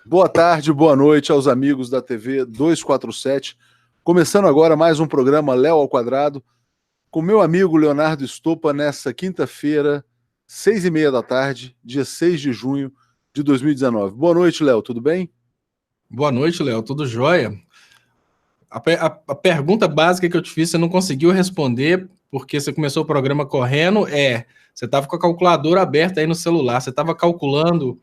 Boa tarde, boa noite aos amigos da TV 247. Começando agora mais um programa Léo ao Quadrado, com meu amigo Leonardo Estopa, nessa quinta-feira, 6h30 da tarde, dia 6 de junho de 2019. Boa noite, Léo, tudo bem? Boa noite, Léo, tudo jóia? A pergunta básica que eu te fiz, você não conseguiu responder, porque você começou o programa correndo, você estava com a calculadora aberta aí no celular, você estava calculando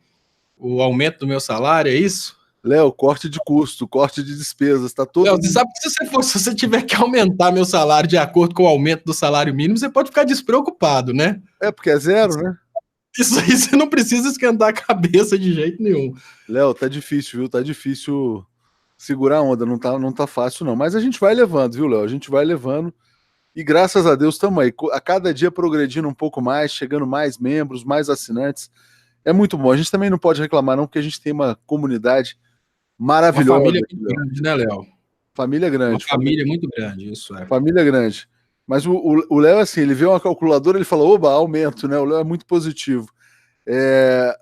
o aumento do meu salário, é isso? Léo, corte de custo, corte de despesas, tá todo... Léo, você sabe que se você tiver que aumentar meu salário de acordo com o aumento do salário mínimo, você pode ficar despreocupado, né? É, porque é zero, né? Isso aí você não precisa esquentar a cabeça de jeito nenhum. Léo, tá difícil, viu? Tá difícil segurar a onda, não tá fácil não. Mas a gente vai levando, viu, Léo? A gente vai levando. E graças a Deus estamos aí, a cada dia progredindo um pouco mais, chegando mais membros, mais assinantes. É muito bom. A gente também não pode reclamar, não, porque a gente tem uma comunidade maravilhosa. Uma família muito grande, né, Léo? Família grande. Uma família muito grande, isso é. Família grande. Mas o Léo, assim, ele vê uma calculadora, ele fala, oba, aumento, né? O Léo é muito positivo.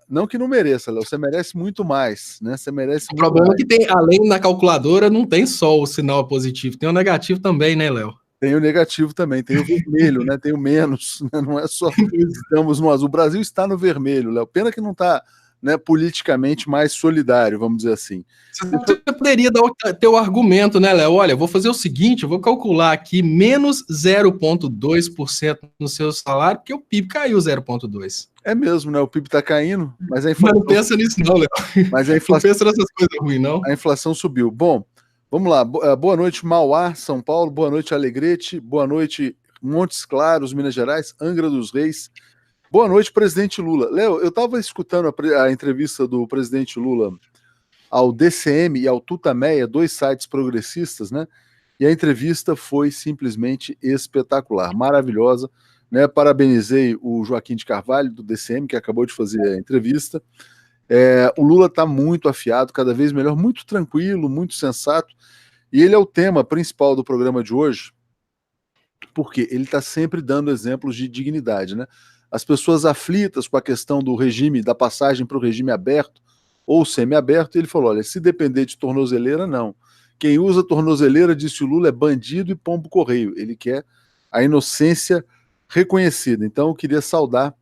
Não que não mereça, Léo, você merece muito mais, né? Você merece muito mais. O problema é que tem, além da calculadora, não tem só o sinal positivo, tem o negativo também, né, Léo? Tem o negativo também, tem o vermelho, né? Tem o menos, né? Não é só estamos no azul. O Brasil está no vermelho, Léo. Pena que não está, né, politicamente mais solidário, vamos dizer assim. Você poderia dar o teu argumento, né, Léo? Olha, eu vou fazer o seguinte, eu vou calcular aqui menos 0,2% no seu salário, porque o PIB caiu 0,2%. É mesmo, né? O PIB está caindo, mas a inflação... Mas não pensa nisso não, Léo. Mas a inflação... Não pensa nessas coisas ruins, não. A inflação subiu. Bom, vamos lá. Boa noite, Mauá, São Paulo. Boa noite, Alegrete. Boa noite, Montes Claros, Minas Gerais. Angra dos Reis. Boa noite, presidente Lula. Léo, eu estava escutando a entrevista do presidente Lula ao DCM e ao Tutameia, dois sites progressistas, né? E a entrevista foi simplesmente espetacular, maravilhosa, né? Parabenizei o Joaquim de Carvalho, do DCM, que acabou de fazer a entrevista. O Lula está muito afiado, cada vez melhor, muito tranquilo, muito sensato, e ele é o tema principal do programa de hoje, porque ele está sempre dando exemplos de dignidade, né? As pessoas aflitas com a questão do regime, da passagem para o regime aberto ou semiaberto, ele falou, olha, se depender de tornozeleira, não. Quem usa tornozeleira, disse o Lula, é bandido e pombo-correio. Ele quer a inocência reconhecida. Então eu queria saudar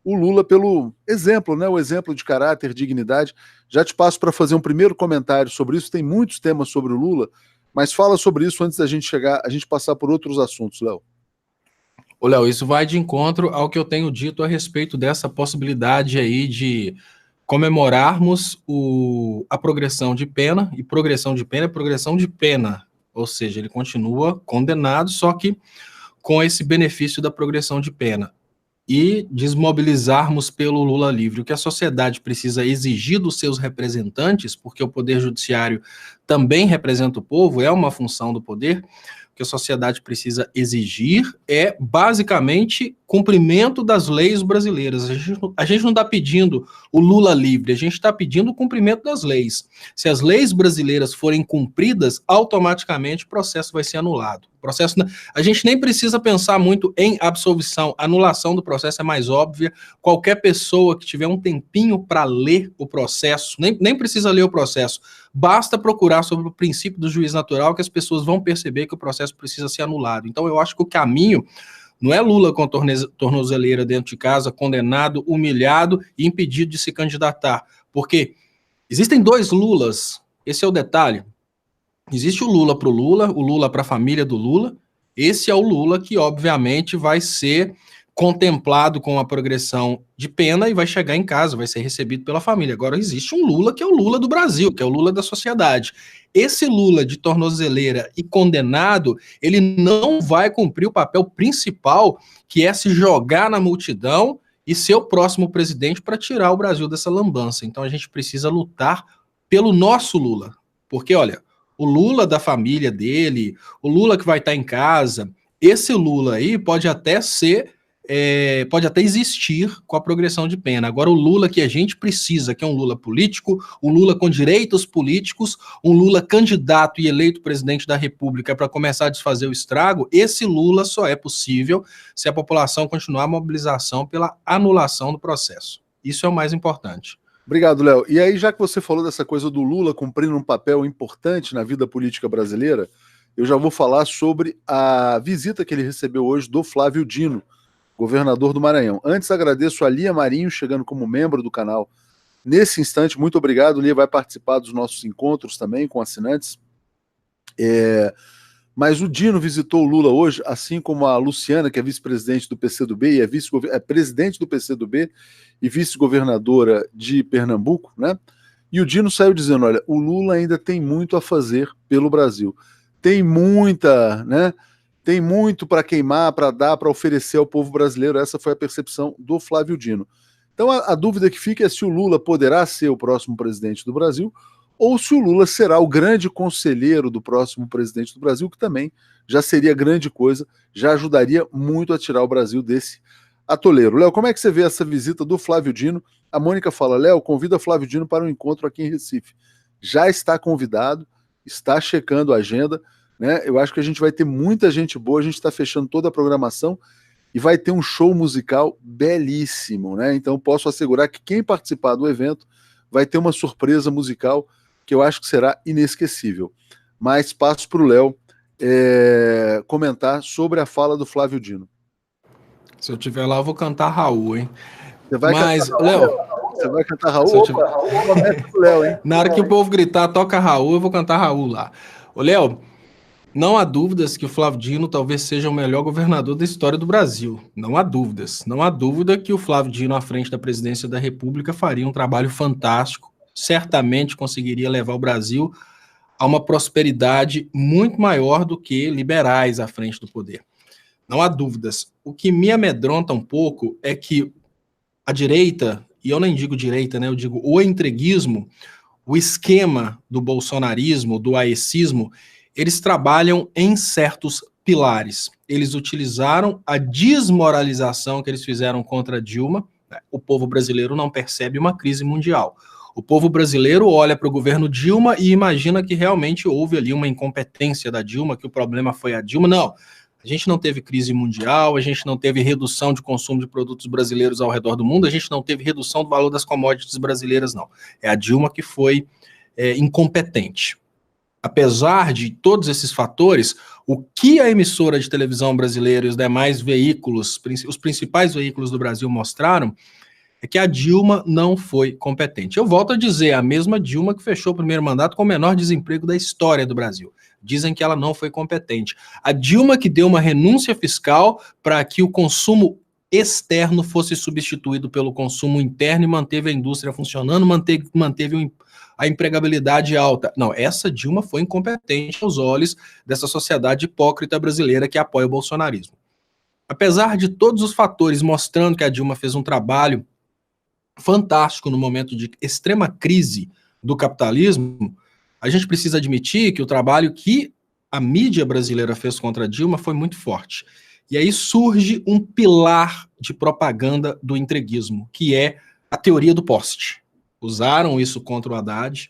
o Lula pelo exemplo, né? O exemplo de caráter, dignidade. Já te passo para fazer um primeiro comentário sobre isso. Tem muitos temas sobre o Lula, mas fala sobre isso antes da gente passar por outros assuntos, Léo. Ô, Léo, isso vai de encontro ao que eu tenho dito a respeito dessa possibilidade aí de comemorarmos a progressão de pena, e progressão de pena é progressão de pena, ou seja, ele continua condenado, só que com esse benefício da progressão de pena. E desmobilizarmos pelo Lula livre. O que a sociedade precisa exigir dos seus representantes, porque o Poder Judiciário também representa o povo, é uma função do poder, o que a sociedade precisa exigir é, basicamente, cumprimento das leis brasileiras. A gente não está pedindo o Lula livre, a gente está pedindo o cumprimento das leis. Se as leis brasileiras forem cumpridas, automaticamente o processo vai ser anulado. A gente nem precisa pensar muito em absolvição, a anulação do processo é mais óbvia. Qualquer pessoa que tiver um tempinho para ler o processo, nem precisa ler o processo, basta procurar sobre o princípio do juiz natural que as pessoas vão perceber que o processo precisa ser anulado. Então eu acho que o caminho não é Lula com tornozeleira dentro de casa, condenado, humilhado e impedido de se candidatar. Porque existem dois Lulas, esse é o detalhe. Existe o Lula para o Lula para a família do Lula. Esse é o Lula que, obviamente, vai ser contemplado com a progressão de pena e vai chegar em casa, vai ser recebido pela família. Agora, existe um Lula que é o Lula do Brasil, que é o Lula da sociedade. Esse Lula de tornozeleira e condenado, ele não vai cumprir o papel principal, que é se jogar na multidão e ser o próximo presidente para tirar o Brasil dessa lambança. Então, a gente precisa lutar pelo nosso Lula. Porque, olha, o Lula da família dele, o Lula que vai estar em casa, esse Lula aí pode até existir com a progressão de pena. Agora, o Lula que a gente precisa, que é um Lula político, um Lula com direitos políticos, um Lula candidato e eleito presidente da República para começar a desfazer o estrago, esse Lula só é possível se a população continuar a mobilização pela anulação do processo. Isso é o mais importante. Obrigado, Léo. E aí, já que você falou dessa coisa do Lula cumprindo um papel importante na vida política brasileira, eu já vou falar sobre a visita que ele recebeu hoje do Flávio Dino, governador do Maranhão. Antes, agradeço a Lia Marinho, chegando como membro do canal. Nesse instante, muito obrigado. Lia vai participar dos nossos encontros também com assinantes. Mas o Dino visitou o Lula hoje, assim como a Luciana, que é vice-presidente do PCdoB e é presidente do PCdoB e vice-governadora de Pernambuco, né? E o Dino saiu dizendo, olha, o Lula ainda tem muito a fazer pelo Brasil. Tem muita, né? Tem muito para queimar, para dar, para oferecer ao povo brasileiro. Essa foi a percepção do Flávio Dino. Então a dúvida que fica é se o Lula poderá ser o próximo presidente do Brasil ou se o Lula será o grande conselheiro do próximo presidente do Brasil, que também já seria grande coisa, já ajudaria muito a tirar o Brasil desse atoleiro. Léo, como é que você vê essa visita do Flávio Dino? A Mônica fala, Léo, convida Flávio Dino para um encontro aqui em Recife. Já está convidado, está checando a agenda, né? Eu acho que a gente vai ter muita gente boa, a gente está fechando toda a programação e vai ter um show musical belíssimo, né? Então posso assegurar que quem participar do evento vai ter uma surpresa musical que eu acho que será inesquecível. Mas passo para o Léo comentar sobre a fala do Flávio Dino. Se eu estiver lá, eu vou cantar Raul, hein? Você vai Mas, cantar Léo... Você vai cantar Raul? Tiver... Léo, hein? Na hora que o povo gritar, toca Raul, eu vou cantar Raul lá. Ô, Léo, não há dúvidas que o Flávio Dino talvez seja o melhor governador da história do Brasil. Não há dúvidas. Não há dúvida que o Flávio Dino, à frente da presidência da República, faria um trabalho fantástico. Certamente conseguiria levar o Brasil a uma prosperidade muito maior do que liberais à frente do poder. Não há dúvidas. O que me amedronta um pouco é que a direita, e eu nem digo direita, né? Eu digo o entreguismo, o esquema do bolsonarismo, do aecismo, eles trabalham em certos pilares. Eles utilizaram a desmoralização que eles fizeram contra Dilma. O povo brasileiro não percebe uma crise mundial. O povo brasileiro olha para o governo Dilma e imagina que realmente houve ali uma incompetência da Dilma, que o problema foi a Dilma. Não, a gente não teve crise mundial, a gente não teve redução de consumo de produtos brasileiros ao redor do mundo, a gente não teve redução do valor das commodities brasileiras, não. É a Dilma que foi incompetente. Apesar de todos esses fatores, o que a emissora de televisão brasileira e os demais veículos, os principais veículos do Brasil mostraram, é que a Dilma não foi competente. Eu volto a dizer, a mesma Dilma que fechou o primeiro mandato com o menor desemprego da história do Brasil. Dizem que ela não foi competente. A Dilma que deu uma renúncia fiscal para que o consumo externo fosse substituído pelo consumo interno e manteve a indústria funcionando, manteve a empregabilidade alta. Não, essa Dilma foi incompetente aos olhos dessa sociedade hipócrita brasileira que apoia o bolsonarismo. Apesar de todos os fatores mostrando que a Dilma fez um trabalho fantástico no momento de extrema crise do capitalismo, a gente precisa admitir que o trabalho que a mídia brasileira fez contra a Dilma foi muito forte. E aí surge um pilar de propaganda do entreguismo, que é a teoria do poste. Usaram isso contra o Haddad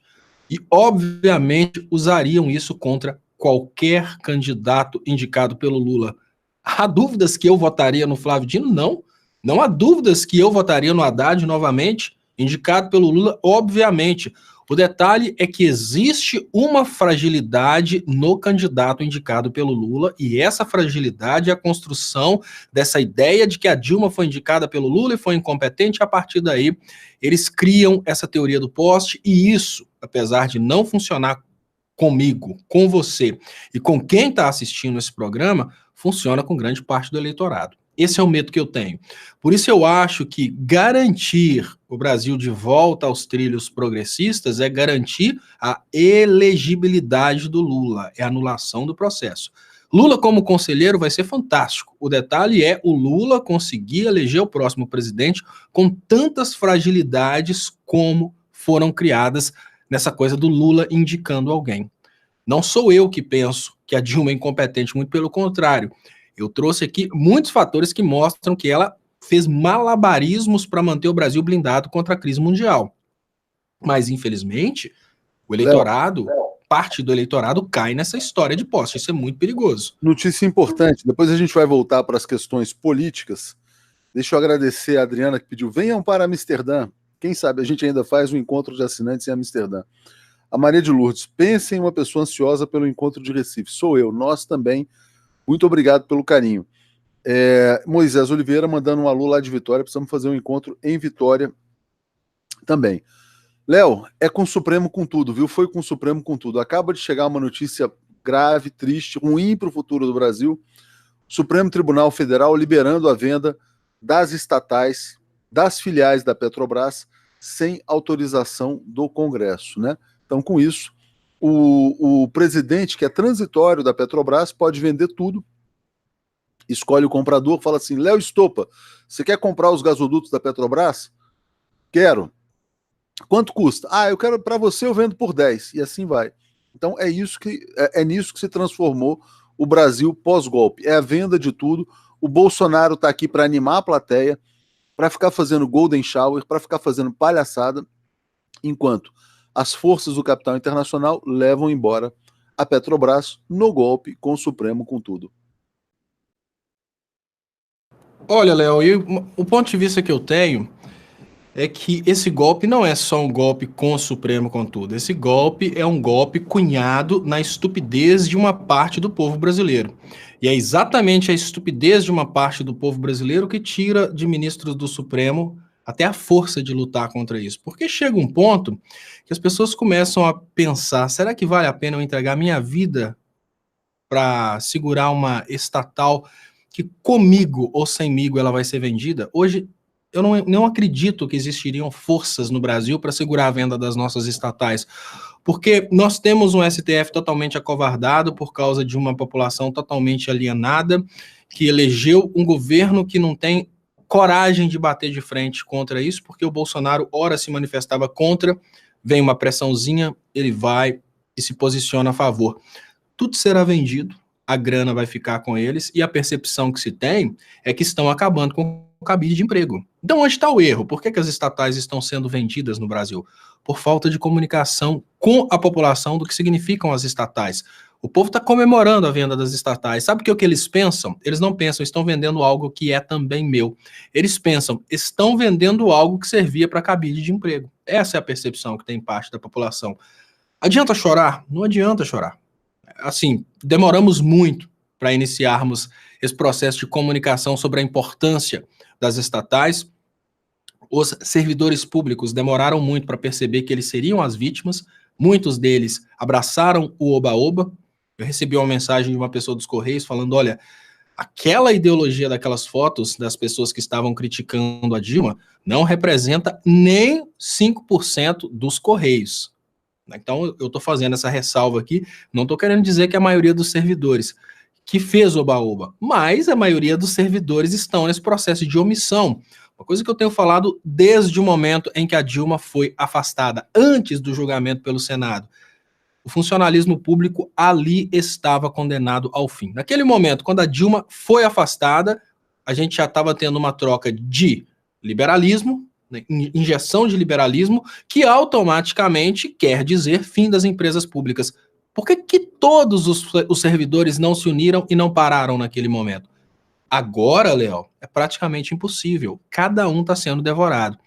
e, obviamente, usariam isso contra qualquer candidato indicado pelo Lula. Há dúvidas que eu votaria no Flávio Dino? Não. Não há dúvidas que eu votaria no Haddad novamente, indicado pelo Lula, obviamente. O detalhe é que existe uma fragilidade no candidato indicado pelo Lula, e essa fragilidade é a construção dessa ideia de que a Dilma foi indicada pelo Lula e foi incompetente. A partir daí, eles criam essa teoria do poste, e isso, apesar de não funcionar comigo, com você e com quem está assistindo esse programa, funciona com grande parte do eleitorado. Esse é o medo que eu tenho. Por isso eu acho que garantir o Brasil de volta aos trilhos progressistas é garantir a elegibilidade do Lula, é a anulação do processo. Lula como conselheiro vai ser fantástico. O detalhe é o Lula conseguir eleger o próximo presidente com tantas fragilidades como foram criadas nessa coisa do Lula indicando alguém. Não sou eu que penso que a Dilma é incompetente, muito pelo contrário. Eu trouxe aqui muitos fatores que mostram que ela fez malabarismos para manter o Brasil blindado contra a crise mundial. Mas, infelizmente, o eleitorado, parte do eleitorado cai nessa história de posse. Isso é muito perigoso. Notícia importante, depois a gente vai voltar para as questões políticas. Deixa eu agradecer a Adriana que pediu, venham para Amsterdã. Quem sabe a gente ainda faz um encontro de assinantes em Amsterdã. A Maria de Lourdes, pense em uma pessoa ansiosa pelo encontro de Recife. Sou eu, nós também. Muito obrigado pelo carinho. Moisés Oliveira mandando um alô lá de Vitória. Precisamos fazer um encontro em Vitória também. Léo, é com o Supremo com tudo, viu? Foi com o Supremo com tudo. Acaba de chegar uma notícia grave, triste, ruim para o futuro do Brasil. Supremo Tribunal Federal liberando a venda das estatais, das filiais da Petrobras, sem autorização do Congresso, né? Então, com isso, o presidente, que é transitório da Petrobras, pode vender tudo, escolhe o comprador, fala assim, Léo Estopa, você quer comprar os gasodutos da Petrobras? Quero. Quanto custa? Eu quero para você, eu vendo por 10, e assim vai. Então, nisso que se transformou o Brasil pós-golpe. É a venda de tudo. O Bolsonaro está aqui para animar a plateia, para ficar fazendo golden shower, para ficar fazendo palhaçada, enquanto as forças do capital internacional levam embora a Petrobras no golpe com o Supremo com tudo. Olha, Léo, o ponto de vista que eu tenho é que esse golpe não é só um golpe com o Supremo com tudo. Esse golpe é um golpe cunhado na estupidez de uma parte do povo brasileiro. E é exatamente a estupidez de uma parte do povo brasileiro que tira de ministros do Supremo até a força de lutar contra isso. Porque chega um ponto que as pessoas começam a pensar, será que vale a pena eu entregar minha vida para segurar uma estatal que comigo ou semigo ela vai ser vendida? Hoje eu não acredito que existiriam forças no Brasil para segurar a venda das nossas estatais, porque nós temos um STF totalmente acovardado por causa de uma população totalmente alienada, que elegeu um governo que não tem coragem de bater de frente contra isso, porque o Bolsonaro ora se manifestava contra, vem uma pressãozinha, ele vai e se posiciona a favor. Tudo será vendido, a grana vai ficar com eles, e a percepção que se tem é que estão acabando com o cabide de emprego. Então, onde está o erro? Por que as estatais estão sendo vendidas no Brasil? Por falta de comunicação com a população do que significam as estatais. O povo está comemorando a venda das estatais. Sabe o que eles pensam? Eles não pensam, estão vendendo algo que é também meu. Eles pensam, estão vendendo algo que servia para cabide de emprego. Essa é a percepção que tem parte da população. Adianta chorar? Não adianta chorar. Assim, demoramos muito para iniciarmos esse processo de comunicação sobre a importância das estatais. Os servidores públicos demoraram muito para perceber que eles seriam as vítimas. Muitos deles abraçaram o oba-oba. Eu recebi uma mensagem de uma pessoa dos Correios falando, olha, aquela ideologia daquelas fotos das pessoas que estavam criticando a Dilma não representa nem 5% dos Correios. Então, eu estou fazendo essa ressalva aqui, não estou querendo dizer que a maioria dos servidores que fez oba-oba, mas a maioria dos servidores estão nesse processo de omissão. Uma coisa que eu tenho falado desde o momento em que a Dilma foi afastada, antes do julgamento pelo Senado. O funcionalismo público ali estava condenado ao fim. Naquele momento, quando a Dilma foi afastada, a gente já estava tendo uma troca de liberalismo, injeção de liberalismo, que automaticamente quer dizer fim das empresas públicas. Por que todos os servidores não se uniram e não pararam naquele momento? Agora, Léo, é praticamente impossível. Cada um está sendo devorado.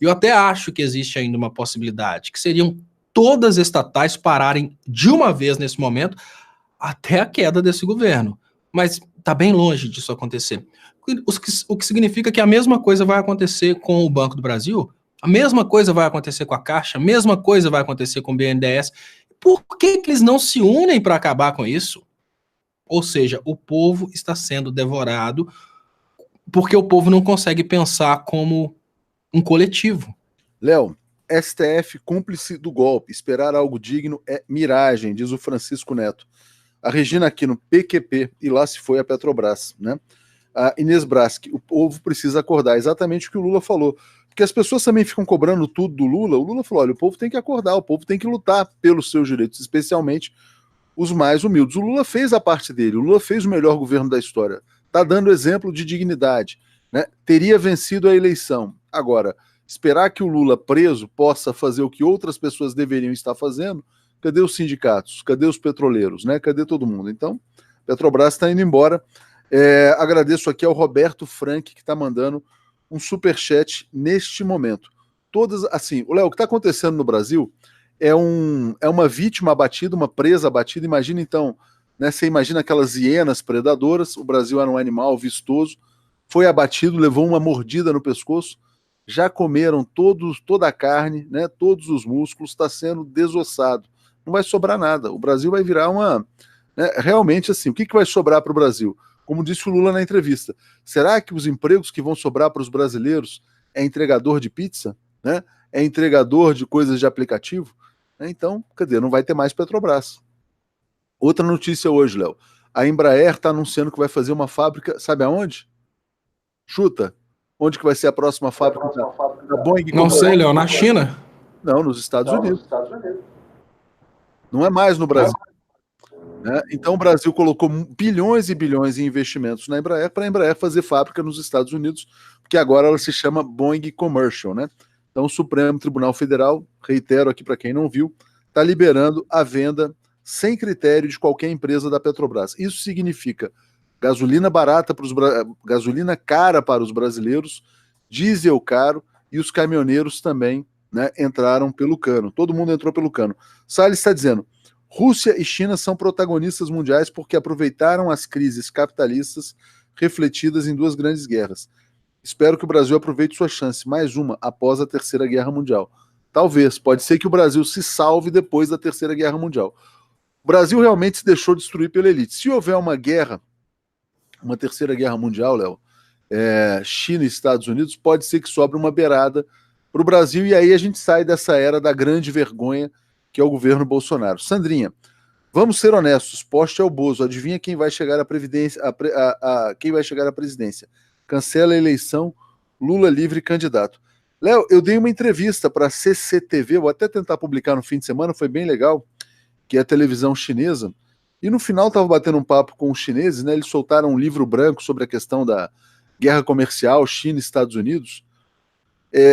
E eu até acho que existe ainda uma possibilidade, que seriam todas as estatais pararem de uma vez nesse momento, até a queda desse governo. Mas está bem longe disso acontecer. O que significa que a mesma coisa vai acontecer com o Banco do Brasil, a mesma coisa vai acontecer com a Caixa, a mesma coisa vai acontecer com o BNDES. Por que eles não se unem para acabar com isso? Ou seja, o povo está sendo devorado porque o povo não consegue pensar como um coletivo. Léo, STF cúmplice do golpe. Esperar algo digno é miragem, diz o Francisco Neto. A Regina aqui no PQP, e lá se foi a Petrobras, né? A Inês Braschi, o povo precisa acordar. Exatamente o que o Lula falou. Porque as pessoas também ficam cobrando tudo do Lula. O Lula falou, olha, o povo tem que acordar, o povo tem que lutar pelos seus direitos, especialmente os mais humildes. O Lula fez a parte dele, o Lula fez o melhor governo da história. Está dando exemplo de dignidade, né? Teria vencido a eleição. Agora, esperar que o Lula preso possa fazer o que outras pessoas deveriam estar fazendo, cadê os sindicatos? Cadê os petroleiros? Né? Cadê todo mundo? Então, Petrobras está indo embora. Agradeço aqui ao Roberto Frank, que está mandando um superchat neste momento. todas, assim, Léo, o que está acontecendo no Brasil é uma vítima abatida, uma presa abatida. Imagina então, né, você imagina aquelas hienas predadoras, o Brasil era um animal vistoso, foi abatido, levou uma mordida no pescoço, já comeram toda a carne, né, todos os músculos, está sendo desossado. Não vai sobrar nada. O Brasil vai virar uma... Né, realmente, assim, o que vai sobrar para o Brasil? Como disse o Lula na entrevista, será que os empregos que vão sobrar para os brasileiros é entregador de pizza? Né? É entregador de coisas de aplicativo? Então, quer dizer, não vai ter mais Petrobras. Outra notícia hoje, Léo. A Embraer está anunciando que vai fazer uma fábrica, sabe aonde? Chuta. Onde que vai ser a próxima fábrica da Boeing? Não sei, Léo, na China? Não, nos Estados Unidos. Não é mais no Brasil. Né? Então o Brasil colocou bilhões e bilhões em investimentos na Embraer para a Embraer fazer fábrica nos Estados Unidos, porque agora ela se chama Boeing Commercial, né? Então o Supremo Tribunal Federal, reitero aqui para quem não viu, está liberando a venda sem critério de qualquer empresa da Petrobras. Isso significa gasolina barata gasolina cara para os brasileiros, diesel caro, e os caminhoneiros também, né, entraram pelo cano. Todo mundo entrou pelo cano. Salles está dizendo: Rússia e China são protagonistas mundiais porque aproveitaram as crises capitalistas refletidas em duas grandes guerras. Espero que o Brasil aproveite sua chance, mais uma, após a Terceira Guerra Mundial. Talvez, pode ser que o Brasil se salve depois da Terceira Guerra Mundial. O Brasil realmente se deixou destruir pela elite. Se houver uma guerra, uma Terceira Guerra Mundial, Léo, China e Estados Unidos, pode ser que sobre uma beirada para o Brasil, e aí a gente sai dessa era da grande vergonha que é o governo Bolsonaro. Sandrinha, vamos ser honestos, poste é o Bozo, adivinha quem vai chegar à quem vai chegar à presidência? Cancela a eleição, Lula livre candidato. Léo, eu dei uma entrevista para a CCTV, vou até tentar publicar no fim de semana, foi bem legal, que é a televisão chinesa, e no final estava batendo um papo com os chineses, né? Eles soltaram um livro branco sobre a questão da guerra comercial China e Estados Unidos.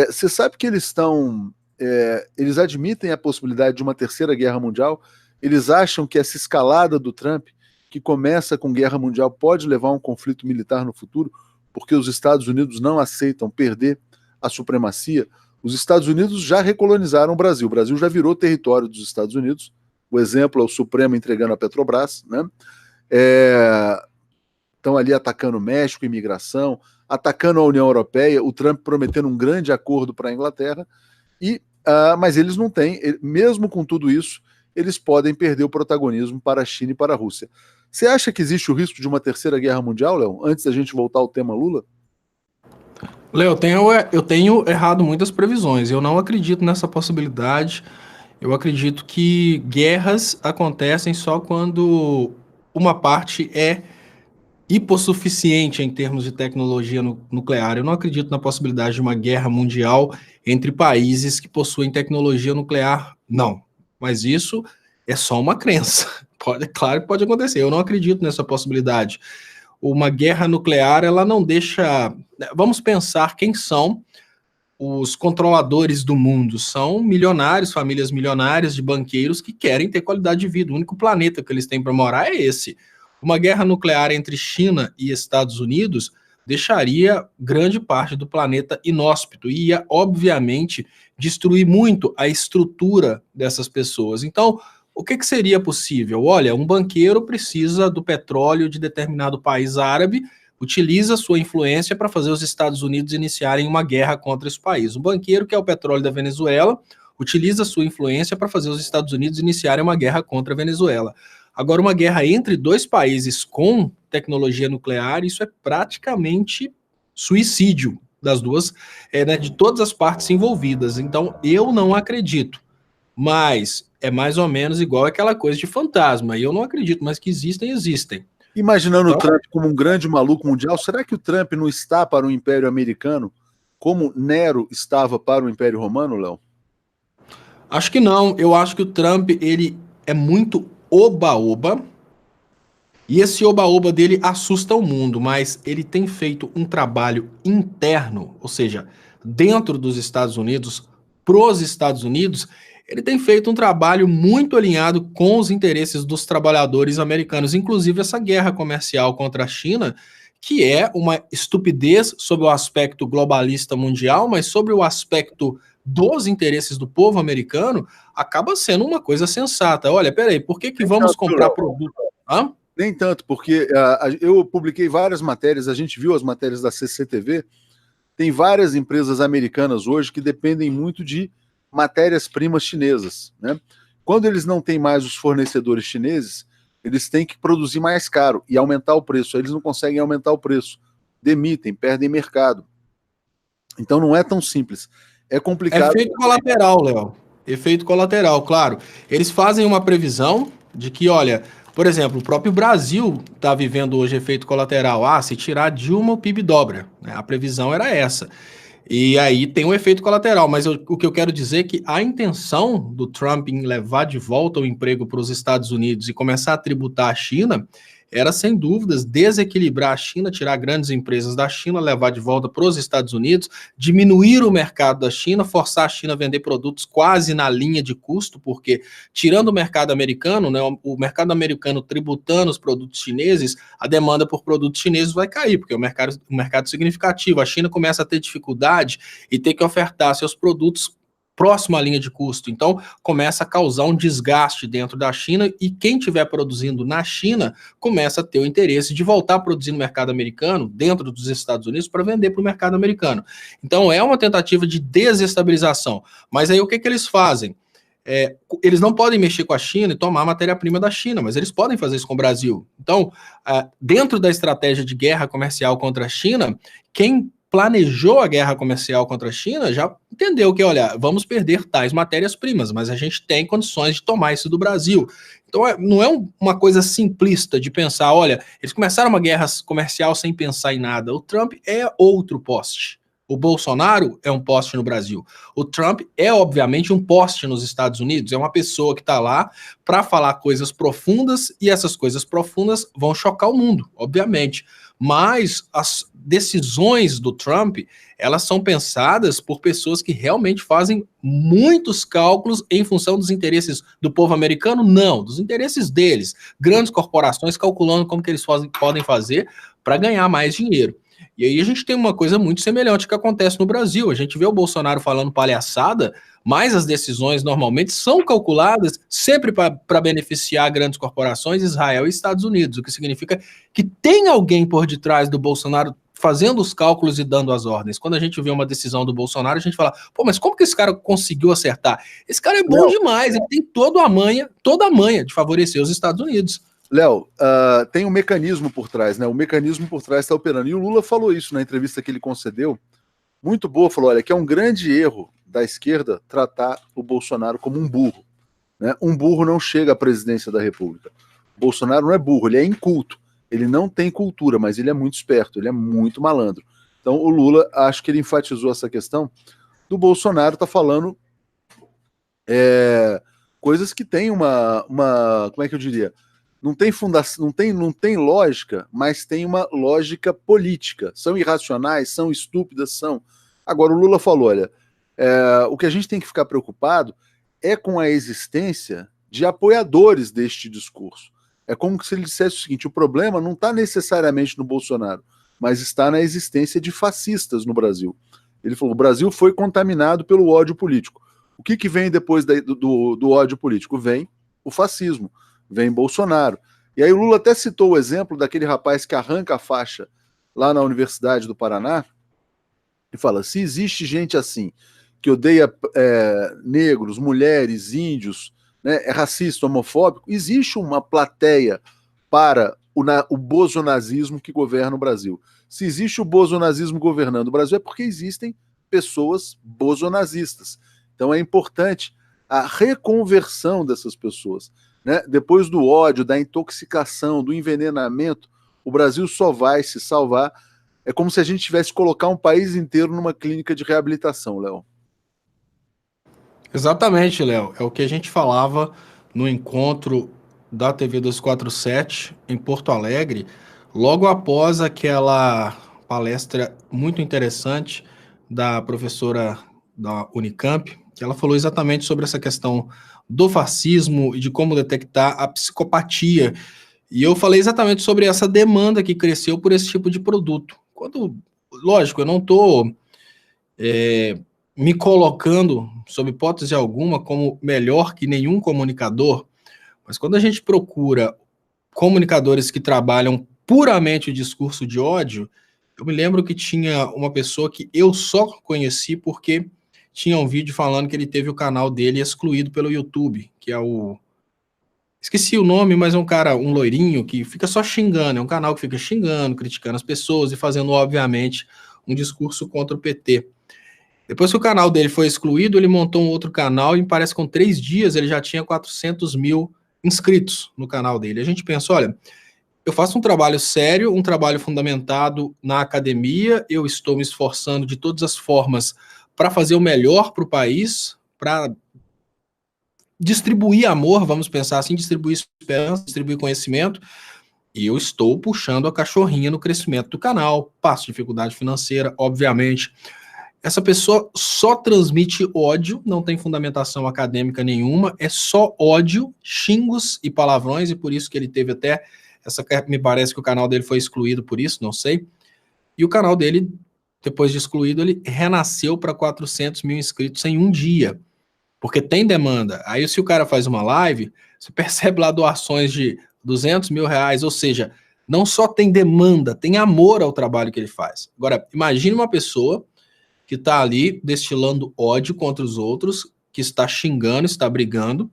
Você sabe que eles estão... eles admitem a possibilidade de uma terceira guerra mundial, eles acham que essa escalada do Trump, que começa com guerra mundial, pode levar a um conflito militar no futuro, porque os Estados Unidos não aceitam perder a supremacia. Os Estados Unidos já recolonizaram o Brasil já virou território dos Estados Unidos, o exemplo é o Supremo entregando a Petrobras, né? Estão ali atacando o México, imigração, atacando a União Europeia, o Trump prometendo um grande acordo para a Inglaterra, mas eles não têm, mesmo com tudo isso, eles podem perder o protagonismo para a China e para a Rússia. Você acha que existe o risco de uma terceira guerra mundial, Léo? Antes da gente voltar ao tema Lula? Léo, eu tenho errado muitas previsões. Eu não acredito nessa possibilidade. Eu acredito que guerras acontecem só quando uma parte é hipossuficiente em termos de tecnologia nuclear. Eu não acredito na possibilidade de uma guerra mundial entre países que possuem tecnologia nuclear, não. Mas isso é só uma crença. Claro que pode acontecer. Eu não acredito nessa possibilidade. Uma guerra nuclear, ela não deixa... Vamos pensar quem são os controladores do mundo. São milionários, famílias milionárias de banqueiros que querem ter qualidade de vida. O único planeta que eles têm para morar é esse. Uma guerra nuclear entre China e Estados Unidos deixaria grande parte do planeta inóspito e ia, obviamente, destruir muito a estrutura dessas pessoas. Então, o que seria possível? Olha, um banqueiro precisa do petróleo de determinado país árabe, utiliza sua influência para fazer os Estados Unidos iniciarem uma guerra contra esse país. Um banqueiro quer o petróleo da Venezuela, utiliza sua influência para fazer os Estados Unidos iniciarem uma guerra contra a Venezuela. Agora, uma guerra entre dois países com tecnologia nuclear, isso é praticamente suicídio das duas, né, de todas as partes envolvidas. Então, eu não acredito. Mas é mais ou menos igual aquela coisa de fantasma. Eu não acredito, mas que existem. Imaginando então, o Trump como um grande maluco mundial, será que o Trump não está para o Império Americano como Nero estava para o Império Romano, Léo? Acho que não. Eu acho que o Trump, ele é muito oba-oba, e esse oba-oba dele assusta o mundo, mas ele tem feito um trabalho interno, ou seja, dentro dos Estados Unidos, pros Estados Unidos, ele tem feito um trabalho muito alinhado com os interesses dos trabalhadores americanos, inclusive essa guerra comercial contra a China, que é uma estupidez sob o aspecto globalista mundial, mas sobre o aspecto dos interesses do povo americano, acaba sendo uma coisa sensata. Olha, peraí, por que vamos comprar produto? Hã? Nem tanto, porque eu publiquei várias matérias, a gente viu as matérias da CCTV, tem várias empresas americanas hoje que dependem muito de matérias-primas chinesas, né? Quando eles não têm mais os fornecedores chineses, eles têm que produzir mais caro e aumentar o preço. Eles não conseguem aumentar o preço, demitem, perdem mercado. Então não é tão simples. É complicado. Efeito colateral, Léo. Efeito colateral, claro. Eles fazem uma previsão de que, olha, por exemplo, o próprio Brasil está vivendo hoje efeito colateral. Ah, se tirar a Dilma, o PIB dobra, né? A previsão era essa. E aí tem um efeito colateral, mas o que eu quero dizer é que a intenção do Trump em levar de volta o emprego para os Estados Unidos e começar a tributar a China era, sem dúvidas, desequilibrar a China, tirar grandes empresas da China, levar de volta para os Estados Unidos, diminuir o mercado da China, forçar a China a vender produtos quase na linha de custo, porque tirando o mercado americano, né, o mercado americano tributando os produtos chineses, a demanda por produtos chineses vai cair, porque o mercado significativo. A China começa a ter dificuldade e ter que ofertar seus produtos próximo à linha de custo. Então, começa a causar um desgaste dentro da China e quem estiver produzindo na China começa a ter o interesse de voltar a produzir no mercado americano, dentro dos Estados Unidos, para vender para o mercado americano. Então, é uma tentativa de desestabilização. Mas aí, o que eles fazem? Eles não podem mexer com a China e tomar matéria-prima da China, mas eles podem fazer isso com o Brasil. Então, dentro da estratégia de guerra comercial contra a China, quem planejou a guerra comercial contra a China já entendeu que, olha, vamos perder tais matérias-primas, mas a gente tem condições de tomar isso do Brasil. Então, não é uma coisa simplista de pensar, olha, eles começaram uma guerra comercial sem pensar em nada. O Trump é outro poste. O Bolsonaro é um poste no Brasil. O Trump é, obviamente, um poste nos Estados Unidos. É uma pessoa que está lá para falar coisas profundas e essas coisas profundas vão chocar o mundo, obviamente. Mas as decisões do Trump, elas são pensadas por pessoas que realmente fazem muitos cálculos em função dos interesses do povo americano? Não, dos interesses deles. Grandes corporações calculando como que eles podem fazer para ganhar mais dinheiro. E aí a gente tem uma coisa muito semelhante que acontece no Brasil. A gente vê o Bolsonaro falando palhaçada, mas as decisões normalmente são calculadas sempre para beneficiar grandes corporações, Israel e Estados Unidos, o que significa que tem alguém por detrás do Bolsonaro fazendo os cálculos e dando as ordens. Quando a gente vê uma decisão do Bolsonaro, a gente fala, pô, mas como que esse cara conseguiu acertar? Esse cara é bom demais, ele tem toda a manha de favorecer os Estados Unidos. Léo, tem um mecanismo por trás, né? O mecanismo por trás está operando. E o Lula falou isso na entrevista que ele concedeu. Muito boa, falou, olha, que é um grande erro da esquerda tratar o Bolsonaro como um burro, né? Um burro não chega à presidência da República. O Bolsonaro não é burro, ele é inculto. Ele não tem cultura, mas ele é muito esperto, ele é muito malandro. Então o Lula, acho que ele enfatizou essa questão do Bolsonaro tá falando coisas que tem uma como é que eu diria? Não tem fundação, não tem lógica, mas tem uma lógica política. São irracionais, são estúpidas, são. Agora, o Lula falou, olha, o que a gente tem que ficar preocupado é com a existência de apoiadores deste discurso. É como se ele dissesse o seguinte, o problema não está necessariamente no Bolsonaro, mas está na existência de fascistas no Brasil. Ele falou, o Brasil foi contaminado pelo ódio político. O que vem depois do ódio político? Vem o fascismo. Vem Bolsonaro. E aí o Lula até citou o exemplo daquele rapaz que arranca a faixa lá na Universidade do Paraná e fala, se existe gente assim, que odeia negros, mulheres, índios, né, é racista, homofóbico, existe uma plateia para o bozonazismo que governa o Brasil. Se existe o bozonazismo governando o Brasil é porque existem pessoas bozonazistas. Então é importante a reconversão dessas pessoas. Né? Depois do ódio, da intoxicação, do envenenamento, o Brasil só vai se salvar. É como se a gente tivesse que colocar um país inteiro numa clínica de reabilitação, Léo. Exatamente, Léo. É o que a gente falava no encontro da TV 247 em Porto Alegre, logo após aquela palestra muito interessante da professora da Unicamp, que ela falou exatamente sobre essa questão do fascismo e de como detectar a psicopatia. E eu falei exatamente sobre essa demanda que cresceu por esse tipo de produto. Lógico, eu não estou me colocando, sob hipótese alguma, como melhor que nenhum comunicador, mas quando a gente procura comunicadores que trabalham puramente o discurso de ódio, eu me lembro que tinha uma pessoa que eu só conheci porque tinha um vídeo falando que ele teve o canal dele excluído pelo YouTube, que é o... Esqueci o nome, mas é um cara, um loirinho, que fica só xingando, é um canal que fica xingando, criticando as pessoas e fazendo, obviamente, um discurso contra o PT. Depois que o canal dele foi excluído, ele montou um outro canal e parece que com 3 dias ele já tinha 400 mil inscritos no canal dele. A gente pensa, olha, eu faço um trabalho sério, um trabalho fundamentado na academia, eu estou me esforçando de todas as formas para fazer o melhor para o país, para distribuir amor, vamos pensar assim, distribuir esperança, distribuir conhecimento, e eu estou puxando a cachorrinha no crescimento do canal, passo dificuldade financeira, obviamente. Essa pessoa só transmite ódio, não tem fundamentação acadêmica nenhuma, é só ódio, xingos e palavrões, e por isso que ele teve até, me parece que o canal dele foi excluído por isso, não sei, e o canal dele, depois de excluído, ele renasceu para 400 mil inscritos em um dia, porque tem demanda. Aí se o cara faz uma live, você percebe lá doações de 200 mil reais, ou seja, não só tem demanda, tem amor ao trabalho que ele faz. Agora, imagine uma pessoa que está ali destilando ódio contra os outros, que está xingando, está brigando,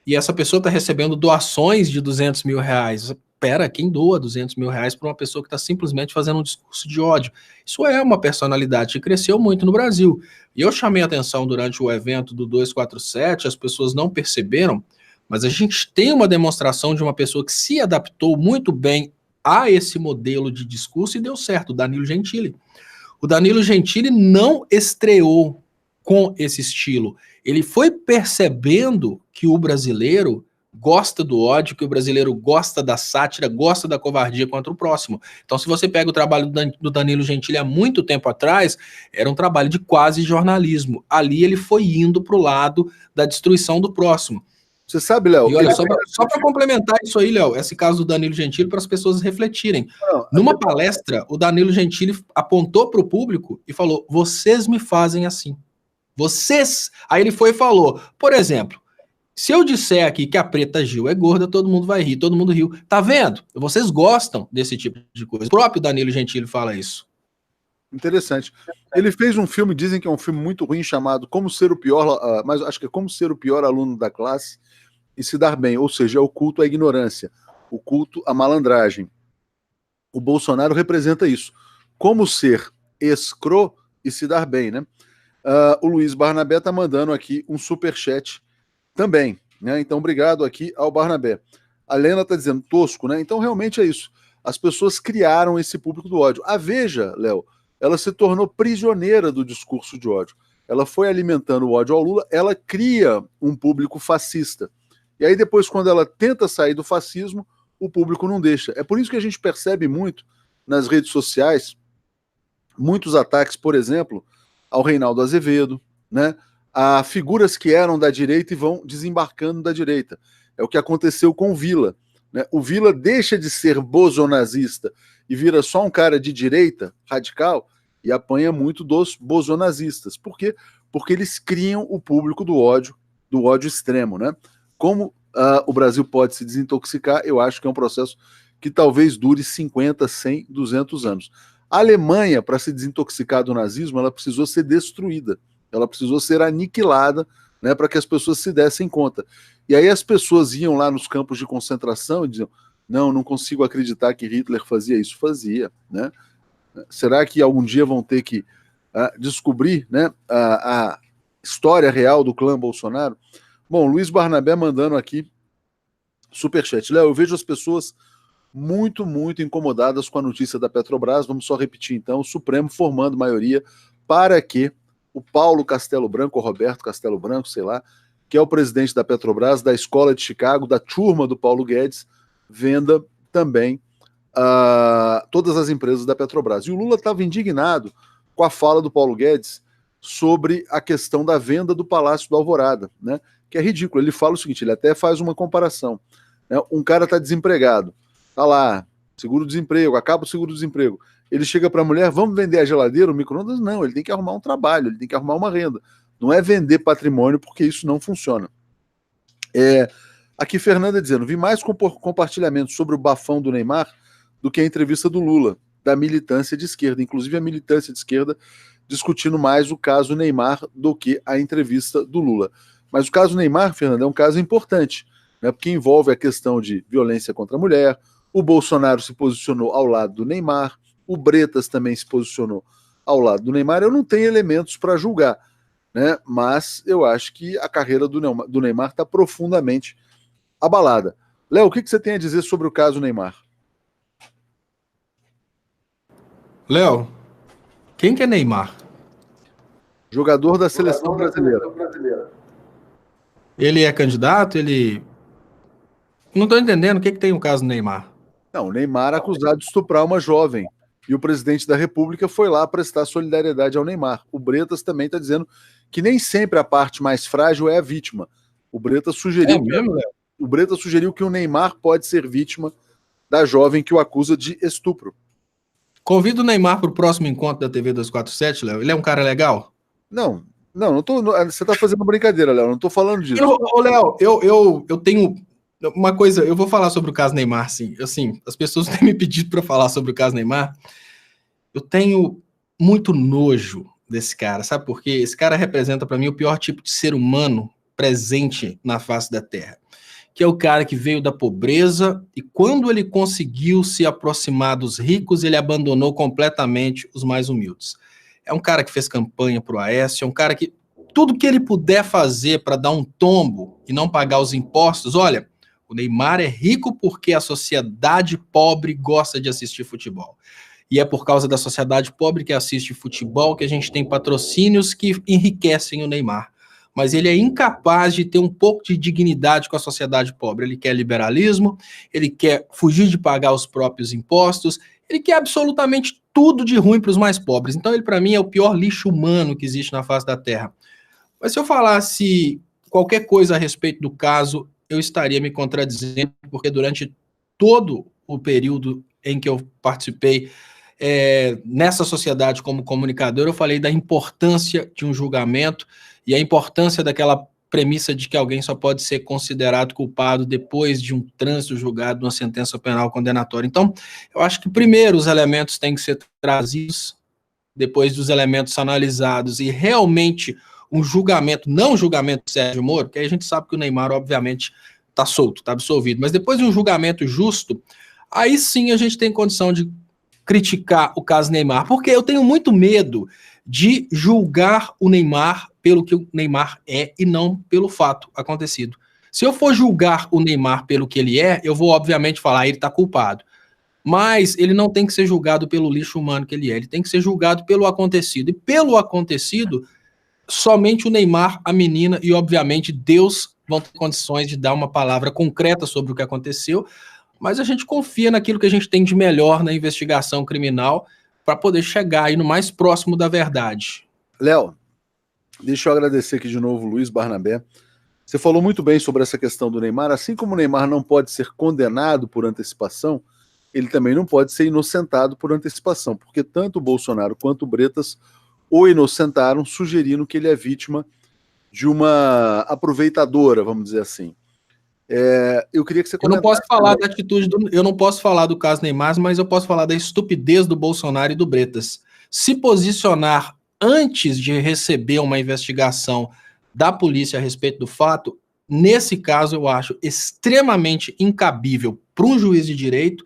e essa pessoa está recebendo doações de 200 mil reais. Pera, quem doa 200 mil reais para uma pessoa que está simplesmente fazendo um discurso de ódio? Isso é uma personalidade que cresceu muito no Brasil. E eu chamei a atenção durante o evento do 247, as pessoas não perceberam, mas a gente tem uma demonstração de uma pessoa que se adaptou muito bem a esse modelo de discurso e deu certo, o Danilo Gentili. O Danilo Gentili não estreou com esse estilo. Ele foi percebendo que o brasileiro gosta do ódio, que o brasileiro gosta da sátira, gosta da covardia contra o próximo. Então, se você pega o trabalho do Danilo Gentili há muito tempo atrás, era um trabalho de quase jornalismo. Ali ele foi indo para o lado da destruição do próximo. Você sabe, Léo... E olha, só para complementar isso aí, Léo, esse caso do Danilo Gentili, para as pessoas refletirem. Numa palestra, o Danilo Gentili apontou para o público e falou, vocês me fazem assim. Vocês... Aí ele foi e falou, por exemplo, se eu disser aqui que a Preta Gil é gorda, todo mundo vai rir, todo mundo riu. Tá vendo? Vocês gostam desse tipo de coisa. O próprio Danilo Gentili fala isso. Interessante. Ele fez um filme, dizem que é um filme muito ruim, chamado Como Ser o Pior, mas acho que é Como Ser o Pior Aluno da Classe e Se Dar Bem, ou seja, é o culto à ignorância, o culto à malandragem. O Bolsonaro representa isso. Como ser escro e se dar bem, né? O Luiz Barnabé tá mandando aqui um superchat também, né? Então, obrigado aqui ao Barnabé. A Lena tá dizendo tosco, né? Então, realmente é isso. As pessoas criaram esse público do ódio. A Veja, Léo, ela se tornou prisioneira do discurso de ódio. Ela foi alimentando o ódio ao Lula, ela cria um público fascista. E aí depois, quando ela tenta sair do fascismo, o público não deixa. É por isso que a gente percebe muito nas redes sociais muitos ataques, por exemplo, ao Reinaldo Azevedo, né? A figuras que eram da direita e vão desembarcando da direita. É o que aconteceu com o Vila, né? O Vila deixa de ser bozonazista e vira só um cara de direita radical e apanha muito dos bozonazistas. Por quê? Porque eles criam o público do ódio extremo, né? Como o Brasil pode se desintoxicar, eu acho que é um processo que talvez dure 50, 100, 200 anos. A Alemanha, para se desintoxicar do nazismo, ela precisou ser destruída, ela precisou ser aniquilada, né, para que as pessoas se dessem conta. E aí as pessoas iam lá nos campos de concentração e diziam, não consigo acreditar que Hitler fazia isso. Fazia, né? Será que algum dia vão ter que descobrir, né, a história real do clã Bolsonaro? Bom, Luiz Barnabé mandando aqui superchat. Léo, eu vejo as pessoas muito, muito incomodadas com a notícia da Petrobras. Vamos só repetir então, o Supremo formando maioria para que o Paulo Castelo Branco, ou Roberto Castelo Branco, sei lá, que é o presidente da Petrobras, da Escola de Chicago, da turma do Paulo Guedes, venda também todas as empresas da Petrobras. E o Lula estava indignado com a fala do Paulo Guedes sobre a questão da venda do Palácio do Alvorada, né? Que é ridículo. Ele fala o seguinte, ele até faz uma comparação, né? Um cara está desempregado, tá lá, seguro-desemprego, acaba o seguro-desemprego. ele chega para a mulher, vamos vender a geladeira, o micro-ondas? Não, ele tem que arrumar um trabalho, ele tem que arrumar uma renda. Não é vender patrimônio, porque isso não funciona. Aqui, Fernanda dizendo, vi mais compartilhamentos sobre o bafão do Neymar do que a entrevista do Lula, da militância de esquerda. Inclusive, a militância de esquerda discutindo mais o caso Neymar do que a entrevista do Lula. Mas o caso Neymar, Fernanda, é um caso importante, né, porque envolve a questão de violência contra a mulher, o Bolsonaro se posicionou ao lado do Neymar, o Bretas também se posicionou ao lado do Neymar. Eu não tenho elementos para julgar, né, mas eu acho que a carreira do Neymar está profundamente abalada. Léo, o que você tem a dizer sobre o caso Neymar? Léo, quem que é Neymar? Jogador da seleção brasileira. Ele é candidato? Ele... Não estou entendendo o que tem o caso Neymar. Não, o Neymar é acusado de estuprar uma jovem. E o presidente da República foi lá prestar solidariedade ao Neymar. O Bretas também está dizendo que nem sempre a parte mais frágil é a vítima. O Bretas sugeriu, o Bretas sugeriu que o Neymar pode ser vítima da jovem que o acusa de estupro. Convido o Neymar para o próximo encontro da TV 247, Léo. Ele é um cara legal? Não tô. Você está fazendo brincadeira, Léo. Não estou falando disso. Léo, eu tenho uma coisa. Eu vou falar sobre o caso Neymar, sim. Assim, as pessoas têm me pedido para falar sobre o caso Neymar. Eu tenho muito nojo desse cara, sabe por quê? Esse cara representa para mim o pior tipo de ser humano presente na face da Terra, que é o cara que veio da pobreza e quando ele conseguiu se aproximar dos ricos, ele abandonou completamente os mais humildes. É um cara que fez campanha pro Aécio, é um cara que tudo que ele puder fazer para dar um tombo e não pagar os impostos, olha, o Neymar é rico porque a sociedade pobre gosta de assistir futebol. E é por causa da sociedade pobre que assiste futebol que a gente tem patrocínios que enriquecem o Neymar. Mas ele é incapaz de ter um pouco de dignidade com a sociedade pobre. Ele quer liberalismo, ele quer fugir de pagar os próprios impostos, ele quer absolutamente tudo de ruim para os mais pobres. Então ele, para mim, é o pior lixo humano que existe na face da Terra. Mas se eu falasse qualquer coisa a respeito do caso, eu estaria me contradizendo, porque durante todo o período em que eu participei nessa sociedade como comunicador, eu falei da importância de um julgamento e a importância daquela premissa de que alguém só pode ser considerado culpado depois de um trânsito julgado, uma sentença penal condenatória. Então, eu acho que primeiro os elementos têm que ser trazidos, depois dos elementos analisados e realmente um julgamento, não um julgamento de Sérgio Moro, porque aí a gente sabe que o Neymar, obviamente, está solto, está absolvido, mas depois de um julgamento justo, aí sim a gente tem condição de criticar o caso Neymar, porque eu tenho muito medo de julgar o Neymar pelo que o Neymar é e não pelo fato acontecido. Se eu for julgar o Neymar pelo que ele é, eu vou obviamente falar, ele está culpado. Mas ele não tem que ser julgado pelo lixo humano que ele é, ele tem que ser julgado pelo acontecido. E pelo acontecido, somente o Neymar, a menina e obviamente Deus vão ter condições de dar uma palavra concreta sobre o que aconteceu, mas a gente confia naquilo que a gente tem de melhor na investigação criminal para poder chegar aí no mais próximo da verdade. Léo, deixa eu agradecer aqui de novo, Luiz Barnabé. Você falou muito bem sobre essa questão do Neymar. Assim como o Neymar não pode ser condenado por antecipação, ele também não pode ser inocentado por antecipação, porque tanto o Bolsonaro quanto o Bretas o inocentaram, sugerindo que ele é vítima de uma aproveitadora, vamos dizer assim. Eu queria que você comentasse. Eu não posso falar da atitude eu não posso falar do caso Neymar, mas eu posso falar da estupidez do Bolsonaro e do Bretas. Se posicionar antes de receber uma investigação da polícia a respeito do fato, nesse caso eu acho extremamente incabível para um juiz de direito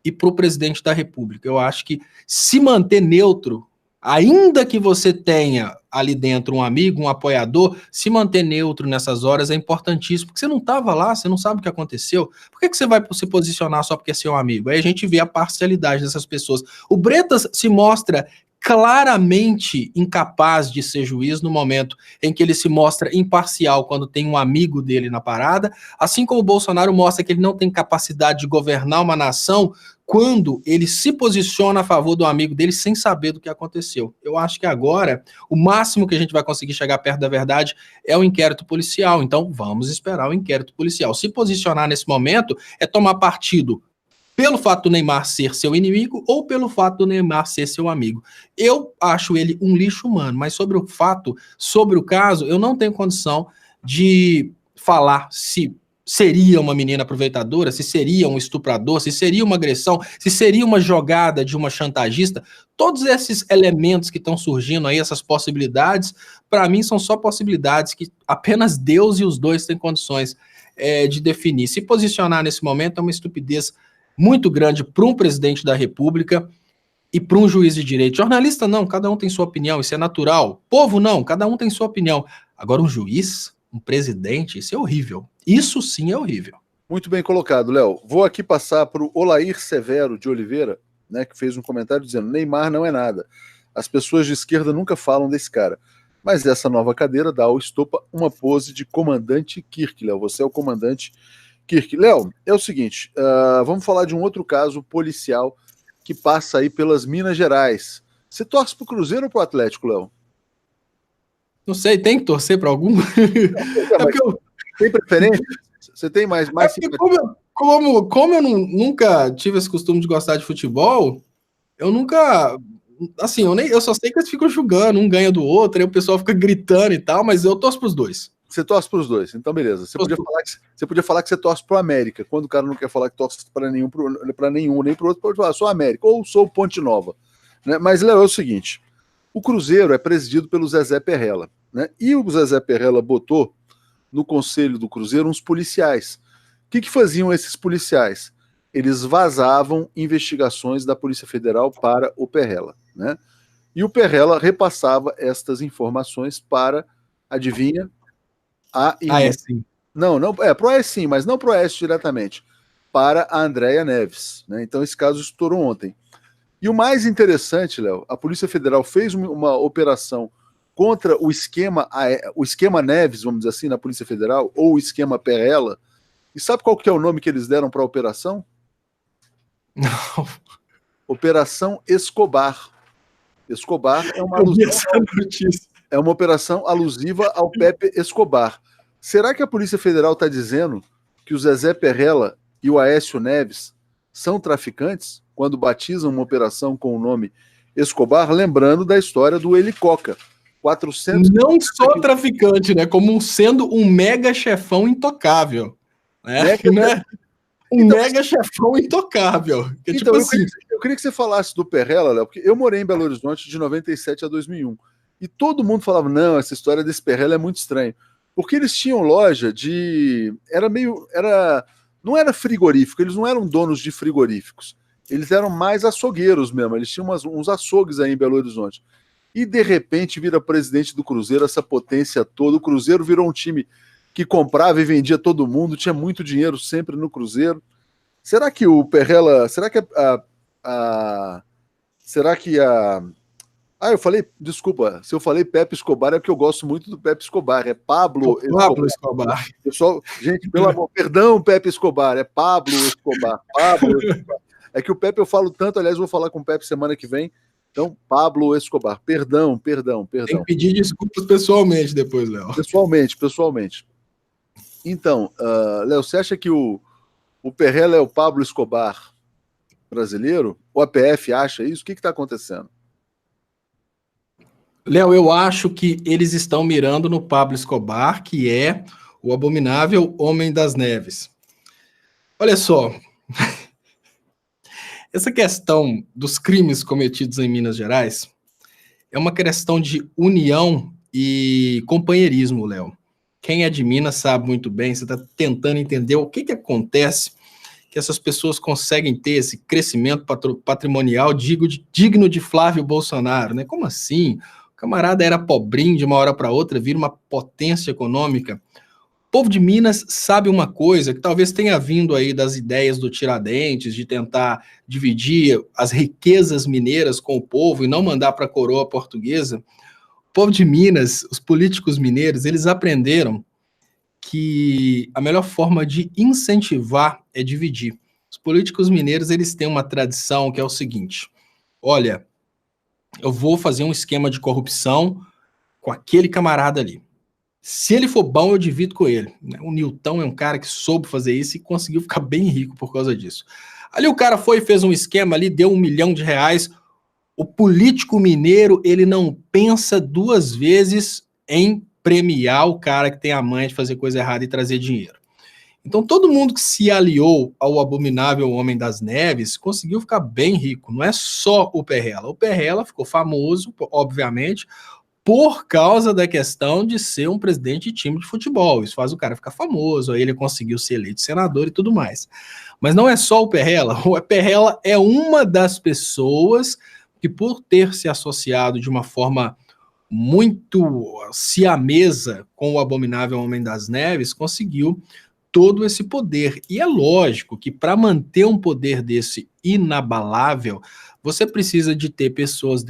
e para o presidente da República. Eu acho que se manter neutro, ainda que você tenha ali dentro um amigo, um apoiador, se manter neutro nessas horas é importantíssimo, porque você não estava lá, você não sabe o que aconteceu. Por que você vai se posicionar só porque é seu amigo? Aí a gente vê a parcialidade dessas pessoas. O Bretas se mostra claramente incapaz de ser juiz no momento em que ele se mostra imparcial quando tem um amigo dele na parada, assim como o Bolsonaro mostra que ele não tem capacidade de governar uma nação quando ele se posiciona a favor do amigo dele sem saber do que aconteceu. Eu acho que agora o máximo que a gente vai conseguir chegar perto da verdade é o inquérito policial, então vamos esperar o inquérito policial. Se posicionar nesse momento é tomar partido pelo fato do Neymar ser seu inimigo ou pelo fato do Neymar ser seu amigo. Eu acho ele um lixo humano, mas sobre o fato, sobre o caso, eu não tenho condição de falar se seria uma menina aproveitadora, se seria um estuprador, se seria uma agressão, se seria uma jogada de uma chantagista. Todos esses elementos que estão surgindo aí, essas possibilidades, para mim são só possibilidades que apenas Deus e os dois têm condições de definir. Se posicionar nesse momento é uma estupidez muito grande para um presidente da República e para um juiz de direito. Jornalista não, cada um tem sua opinião, isso é natural. Povo não, cada um tem sua opinião. Agora um juiz, um presidente, isso é horrível. Isso sim é horrível. Muito bem colocado, Léo. Vou aqui passar para o Olair Severo de Oliveira, né, que fez um comentário dizendo: Neymar não é nada. As pessoas de esquerda nunca falam desse cara. Mas essa nova cadeira dá ao Estopa uma pose de comandante Kirk, Léo. Você é o comandante Kirk. Léo, é o seguinte, vamos falar de um outro caso policial que passa aí pelas Minas Gerais. Você torce pro Cruzeiro ou pro Atlético, Léo? Não sei, tem que torcer para algum? Tem preferência? Você tem mais como eu nunca tive esse costume de gostar de futebol, eu nunca... Assim, eu só sei que eles ficam julgando, um ganha do outro, aí o pessoal fica gritando e tal, mas eu torço pros dois. Você torce pros dois, então beleza. Você podia falar que você torce pro América. Quando o cara não quer falar que torce para nenhum, nem pro outro, pode falar, sou América, ou sou Ponte Nova. Né? Mas, Léo, é o seguinte, o Cruzeiro é presidido pelo Zezé Perrella, né? E o Zezé Perrella botou no conselho do Cruzeiro uns policiais. O que faziam esses policiais? Eles vazavam investigações da Polícia Federal para o Perrella, né? E o Perrella repassava estas informações para, adivinha? Aécio. Não, pro Aécio sim, mas não pro Aécio diretamente, para a Andréia Neves, né? Então esse caso estourou ontem. E o mais interessante, Léo, a Polícia Federal fez uma operação contra o esquema Neves, vamos dizer assim, na Polícia Federal, ou o esquema Perrella. E sabe qual que é o nome que eles deram para a operação? Não. Operação Escobar. Escobar é uma operação alusiva ao Pepe Escobar. Será que a Polícia Federal está dizendo que o Zezé Perrella e o Aécio Neves são traficantes quando batizam uma operação com o nome Escobar? Lembrando da história do Helicoca. 400... Não só traficante, né? Como sendo um mega chefão intocável. Né? Mega chefão intocável. Que, então, eu queria que você falasse do Perrella, Léo, porque eu morei em Belo Horizonte de 97 a 2001. E todo mundo falava, não, essa história desse Perrella é muito estranha. Porque eles tinham loja de... Não era frigorífico, eles não eram donos de frigoríficos. Eles eram mais açougueiros mesmo, eles tinham uns açougues aí em Belo Horizonte. E de repente vira presidente do Cruzeiro, essa potência toda. O Cruzeiro virou um time que comprava e vendia todo mundo, tinha muito dinheiro sempre no Cruzeiro. Será que o Perrella... Será que eu falei... Desculpa, se eu falei Pepe Escobar é porque eu gosto muito do Pepe Escobar. É Pablo Escobar. Pessoal, gente, pelo amor... Perdão, Pepe Escobar. É Pablo Escobar. É que o Pepe eu falo tanto, aliás, eu vou falar com o Pepe semana que vem. Então, Pablo Escobar. Perdão. Tem que pedir desculpas pessoalmente depois, Léo. Pessoalmente. Então, Léo, você acha que o Perrella é o Pablo Escobar brasileiro? O APF acha isso? O que está acontecendo? Léo, eu acho que eles estão mirando no Pablo Escobar, que é o abominável Homem das Neves. Olha só, essa questão dos crimes cometidos em Minas Gerais é uma questão de união e companheirismo, Léo. Quem é de Minas sabe muito bem, você está tentando entender o que acontece, que essas pessoas conseguem ter esse crescimento patrimonial digno de Flávio Bolsonaro, né? Como assim? O camarada era pobrinho de uma hora para outra, vira uma potência econômica. O povo de Minas sabe uma coisa que talvez tenha vindo aí das ideias do Tiradentes, de tentar dividir as riquezas mineiras com o povo e não mandar para a coroa portuguesa. O povo de Minas, os políticos mineiros, eles aprenderam que a melhor forma de incentivar é dividir. Os políticos mineiros, eles têm uma tradição que é o seguinte: olha, eu vou fazer um esquema de corrupção com aquele camarada ali. Se ele for bom, eu divido com ele. O Nilton é um cara que soube fazer isso e conseguiu ficar bem rico por causa disso. Ali o cara foi e fez um esquema ali, deu R$1 milhão. O político mineiro, ele não pensa duas vezes em premiar o cara que tem a manha de fazer coisa errada e trazer dinheiro. Então, todo mundo que se aliou ao abominável Homem das Neves conseguiu ficar bem rico. Não é só o Perrella. O Perrella ficou famoso, obviamente, por causa da questão de ser um presidente de time de futebol. Isso faz o cara ficar famoso, aí ele conseguiu ser eleito senador e tudo mais. Mas não é só o Perrella. O Perrella é uma das pessoas que, por ter se associado de uma forma muito siamesa com o abominável Homem das Neves, conseguiu todo esse poder. E é lógico que para manter um poder desse inabalável, você precisa de ter pessoas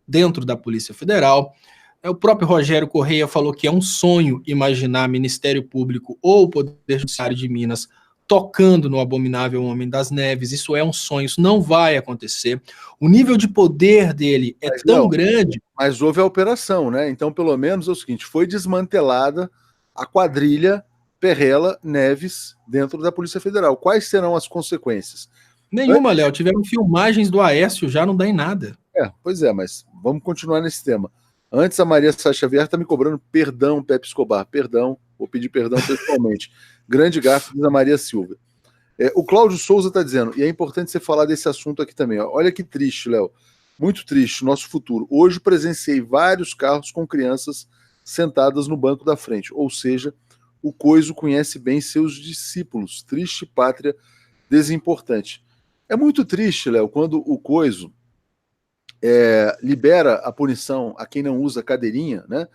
dentro da Polícia Federal. O próprio Rogério Correia falou que é um sonho imaginar Ministério Público ou o Poder Judiciário de Minas tocando no abominável Homem das Neves. Isso é um sonho, isso não vai acontecer. O nível de poder dele é tão grande. Mas houve a operação, né? Então, pelo menos é o seguinte, foi desmantelada a quadrilha Perrella Neves dentro da Polícia Federal. Quais serão as consequências? Nenhuma, Léo. Tiveram filmagens do Aécio, já não dá em nada. Pois é, mas vamos continuar nesse tema. Antes, a Maria Sá Xavier está me cobrando perdão, Pepe Escobar. Perdão, vou pedir perdão pessoalmente. Grande gafe, diz a Maria Silva. O Cláudio Souza está dizendo, e é importante você falar desse assunto aqui também. Ó. Olha que triste, Léo. Muito triste o nosso futuro. Hoje presenciei vários carros com crianças sentadas no banco da frente. Ou seja, o Coiso conhece bem seus discípulos. Triste pátria desimportante. É muito triste, Léo, quando o Coiso libera a punição a quem não usa cadeirinha, né?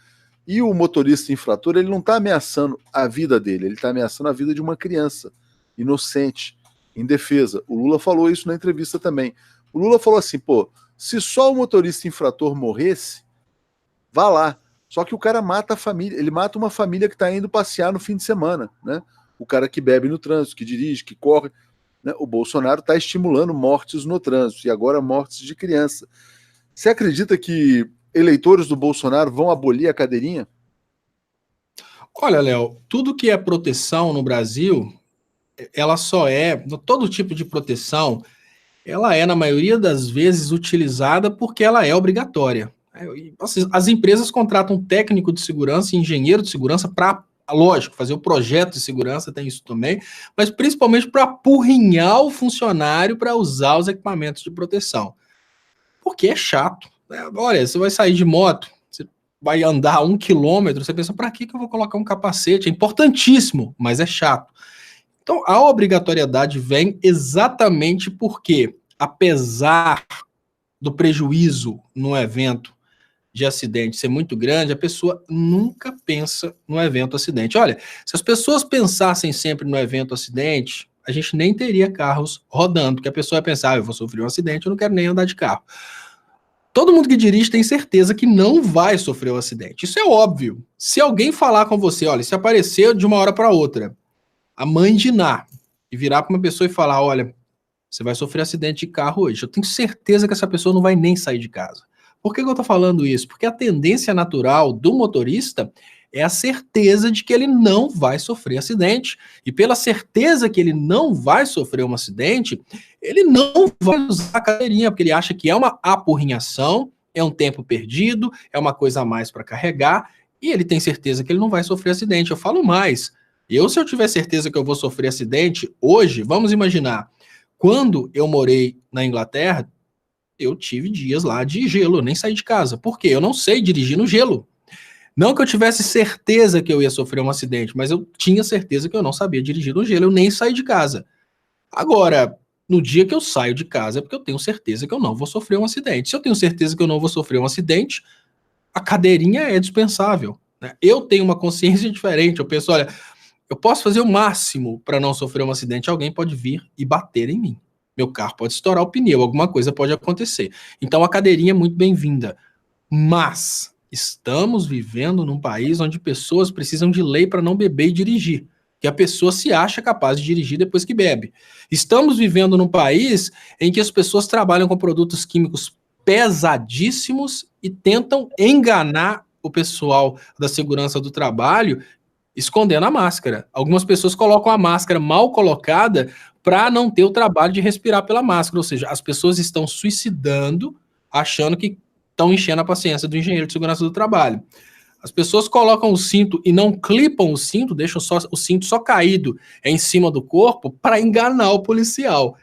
E o motorista infrator, ele não está ameaçando a vida dele, ele está ameaçando a vida de uma criança inocente, indefesa. O Lula falou isso na entrevista também. O Lula falou assim, se só o motorista infrator morresse, vá lá. Só que o cara mata a família, ele mata uma família que está indo passear no fim de semana, né? O cara que bebe no trânsito, que dirige, que corre, né? O Bolsonaro está estimulando mortes no trânsito, e agora mortes de criança. Você acredita que eleitores do Bolsonaro vão abolir a cadeirinha? Olha, Léo, tudo que é proteção no Brasil, ela só todo tipo de proteção, ela é, na maioria das vezes, utilizada porque ela é obrigatória. As empresas contratam técnico de segurança e engenheiro de segurança para, lógico, fazer o projeto de segurança, tem isso também, mas principalmente para apurrinhar o funcionário para usar os equipamentos de proteção. Porque é chato. Olha, você vai sair de moto, você vai andar 1 quilômetro, você pensa, para que eu vou colocar um capacete? É importantíssimo, mas é chato. Então, a obrigatoriedade vem exatamente porque, apesar do prejuízo no evento de acidente ser muito grande, a pessoa nunca pensa no evento acidente. Olha, se as pessoas pensassem sempre no evento acidente, a gente nem teria carros rodando, porque a pessoa ia pensar, eu vou sofrer um acidente, eu não quero nem andar de carro. Todo mundo que dirige tem certeza que não vai sofrer um acidente. Isso é óbvio. Se alguém falar com você, olha, se aparecer de uma hora para outra, a mãe de Ná, e virar para uma pessoa e falar, olha, você vai sofrer acidente de carro hoje, eu tenho certeza que essa pessoa não vai nem sair de casa. Por que eu estou falando isso? Porque a tendência natural do motorista é a certeza de que ele não vai sofrer acidente. E pela certeza que ele não vai sofrer um acidente, ele não vai usar a cadeirinha, porque ele acha que é uma apurrinhação, é um tempo perdido, é uma coisa a mais para carregar, e ele tem certeza que ele não vai sofrer acidente. Eu falo mais. Se eu tiver certeza que eu vou sofrer acidente hoje, vamos imaginar, quando eu morei na Inglaterra, eu tive dias lá de gelo, eu nem saí de casa. Por quê? Eu não sei dirigir no gelo. Não que eu tivesse certeza que eu ia sofrer um acidente, mas eu tinha certeza que eu não sabia dirigir no gelo, eu nem saí de casa. Agora, no dia que eu saio de casa é porque eu tenho certeza que eu não vou sofrer um acidente. Se eu tenho certeza que eu não vou sofrer um acidente, a cadeirinha é dispensável, né? Eu tenho uma consciência diferente, eu penso, olha, eu posso fazer o máximo para não sofrer um acidente, alguém pode vir e bater em mim. Meu carro pode estourar o pneu, alguma coisa pode acontecer. Então a cadeirinha é muito bem-vinda. Mas estamos vivendo num país onde pessoas precisam de lei para não beber e dirigir. Que a pessoa se acha capaz de dirigir depois que bebe. Estamos vivendo num país em que as pessoas trabalham com produtos químicos pesadíssimos e tentam enganar o pessoal da segurança do trabalho escondendo a máscara. Algumas pessoas colocam a máscara mal colocada para não ter o trabalho de respirar pela máscara, ou seja, as pessoas estão suicidando achando que estão enchendo a paciência do engenheiro de segurança do trabalho. As pessoas colocam o cinto e não clipam o cinto, deixam o cinto só caído em cima do corpo para enganar o policial.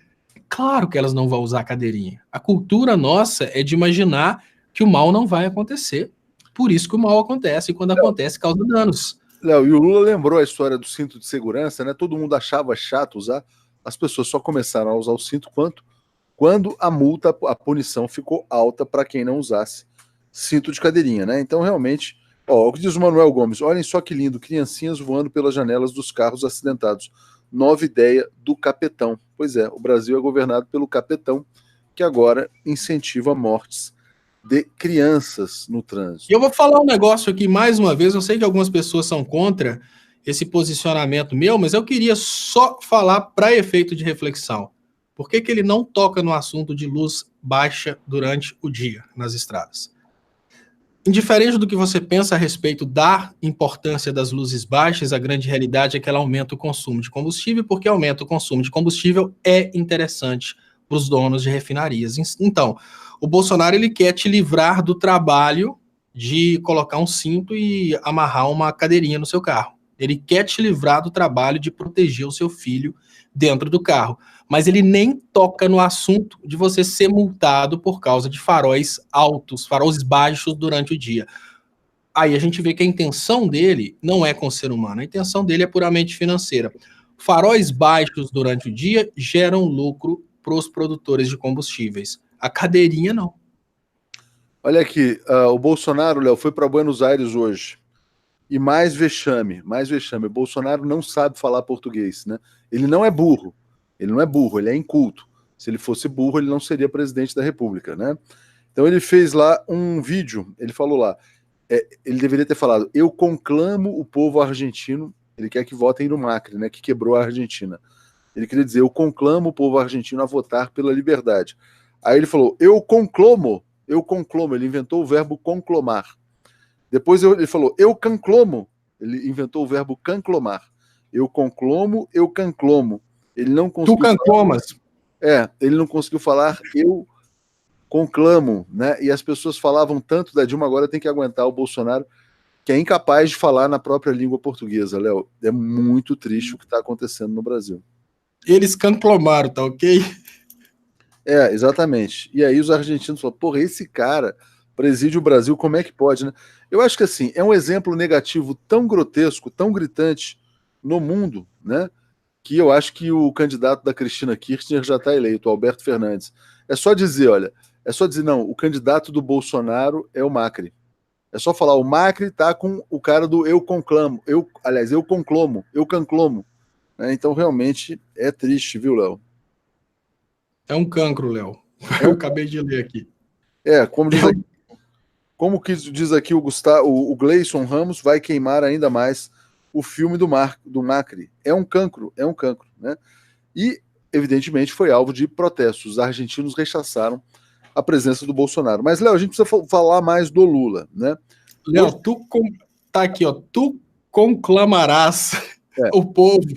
Claro que elas não vão usar a cadeirinha. A cultura nossa é de imaginar que o mal não vai acontecer. Por isso que o mal acontece, e quando acontece, causa danos. Léo, e o Lula lembrou a história do cinto de segurança, né? Todo mundo achava chato usar. As pessoas só começaram a usar o cinto quando a multa, a punição ficou alta para quem não usasse cinto de cadeirinha, né? Então, realmente, ó, o que diz o Manuel Gomes, olhem só que lindo, criancinhas voando pelas janelas dos carros acidentados. Nova ideia do capetão. Pois é, o Brasil é governado pelo capetão, que agora incentiva mortes de crianças no trânsito. E eu vou falar um negócio aqui mais uma vez, eu sei que algumas pessoas são contra esse posicionamento meu, mas eu queria só falar para efeito de reflexão. Por que ele não toca no assunto de luz baixa durante o dia nas estradas? Indiferente do que você pensa a respeito da importância das luzes baixas, a grande realidade é que ela aumenta o consumo de combustível, porque aumenta o consumo de combustível é interessante para os donos de refinarias. Então, o Bolsonaro ele quer te livrar do trabalho de colocar um cinto e amarrar uma cadeirinha no seu carro. Ele quer te livrar do trabalho de proteger o seu filho dentro do carro. Mas ele nem toca no assunto de você ser multado por causa de faróis altos, faróis baixos durante o dia. Aí a gente vê que a intenção dele não é com o ser humano, a intenção dele é puramente financeira. Faróis baixos durante o dia geram lucro para os produtores de combustíveis. A cadeirinha não. Olha aqui, o Bolsonaro, Léo, foi para Buenos Aires hoje. E mais vexame, mais vexame. O Bolsonaro não sabe falar português, né? Ele não é burro. Ele não é burro, ele é inculto. Se ele fosse burro, ele não seria presidente da República, né? Então ele fez lá um vídeo, ele falou lá, ele deveria ter falado, eu conclamo o povo argentino, ele quer que votem no Macri, né, que quebrou a Argentina. Ele queria dizer, eu conclamo o povo argentino a votar pela liberdade. Aí ele falou, eu conclomo, ele inventou o verbo conclomar. Depois ele falou, eu canclomo, ele inventou o verbo canclomar. Eu conclomo, eu canclomo. Ele não conseguiu. Tu canclomas. Ele não conseguiu falar eu conclamo, né? E as pessoas falavam tanto da Dilma, agora tem que aguentar o Bolsonaro, que é incapaz de falar na própria língua portuguesa, Léo. É muito triste o que está acontecendo no Brasil. Eles canclomaram, tá ok? Exatamente. E aí os argentinos falaram, porra, esse cara preside o Brasil, como é que pode, né? Eu acho que assim, é um exemplo negativo tão grotesco, tão gritante no mundo, né? Que eu acho que o candidato da Cristina Kirchner já está eleito, o Alberto Fernandes. É só dizer, não, o candidato do Bolsonaro é o Macri. É só falar, o Macri tá com o cara do eu conclamo, eu canclomo. Né? Então, realmente, é triste, viu, Léo? É um cancro, Léo. Eu acabei de ler aqui. Como diz aqui o Gustavo, o Gleison Ramos vai queimar ainda mais o filme do Macri. É um cancro, né? E, evidentemente, foi alvo de protestos. Os argentinos rechaçaram a presença do Bolsonaro. Mas, Léo, a gente precisa falar mais do Lula, né? Léo, tá aqui, ó. Tu conclamarás o povo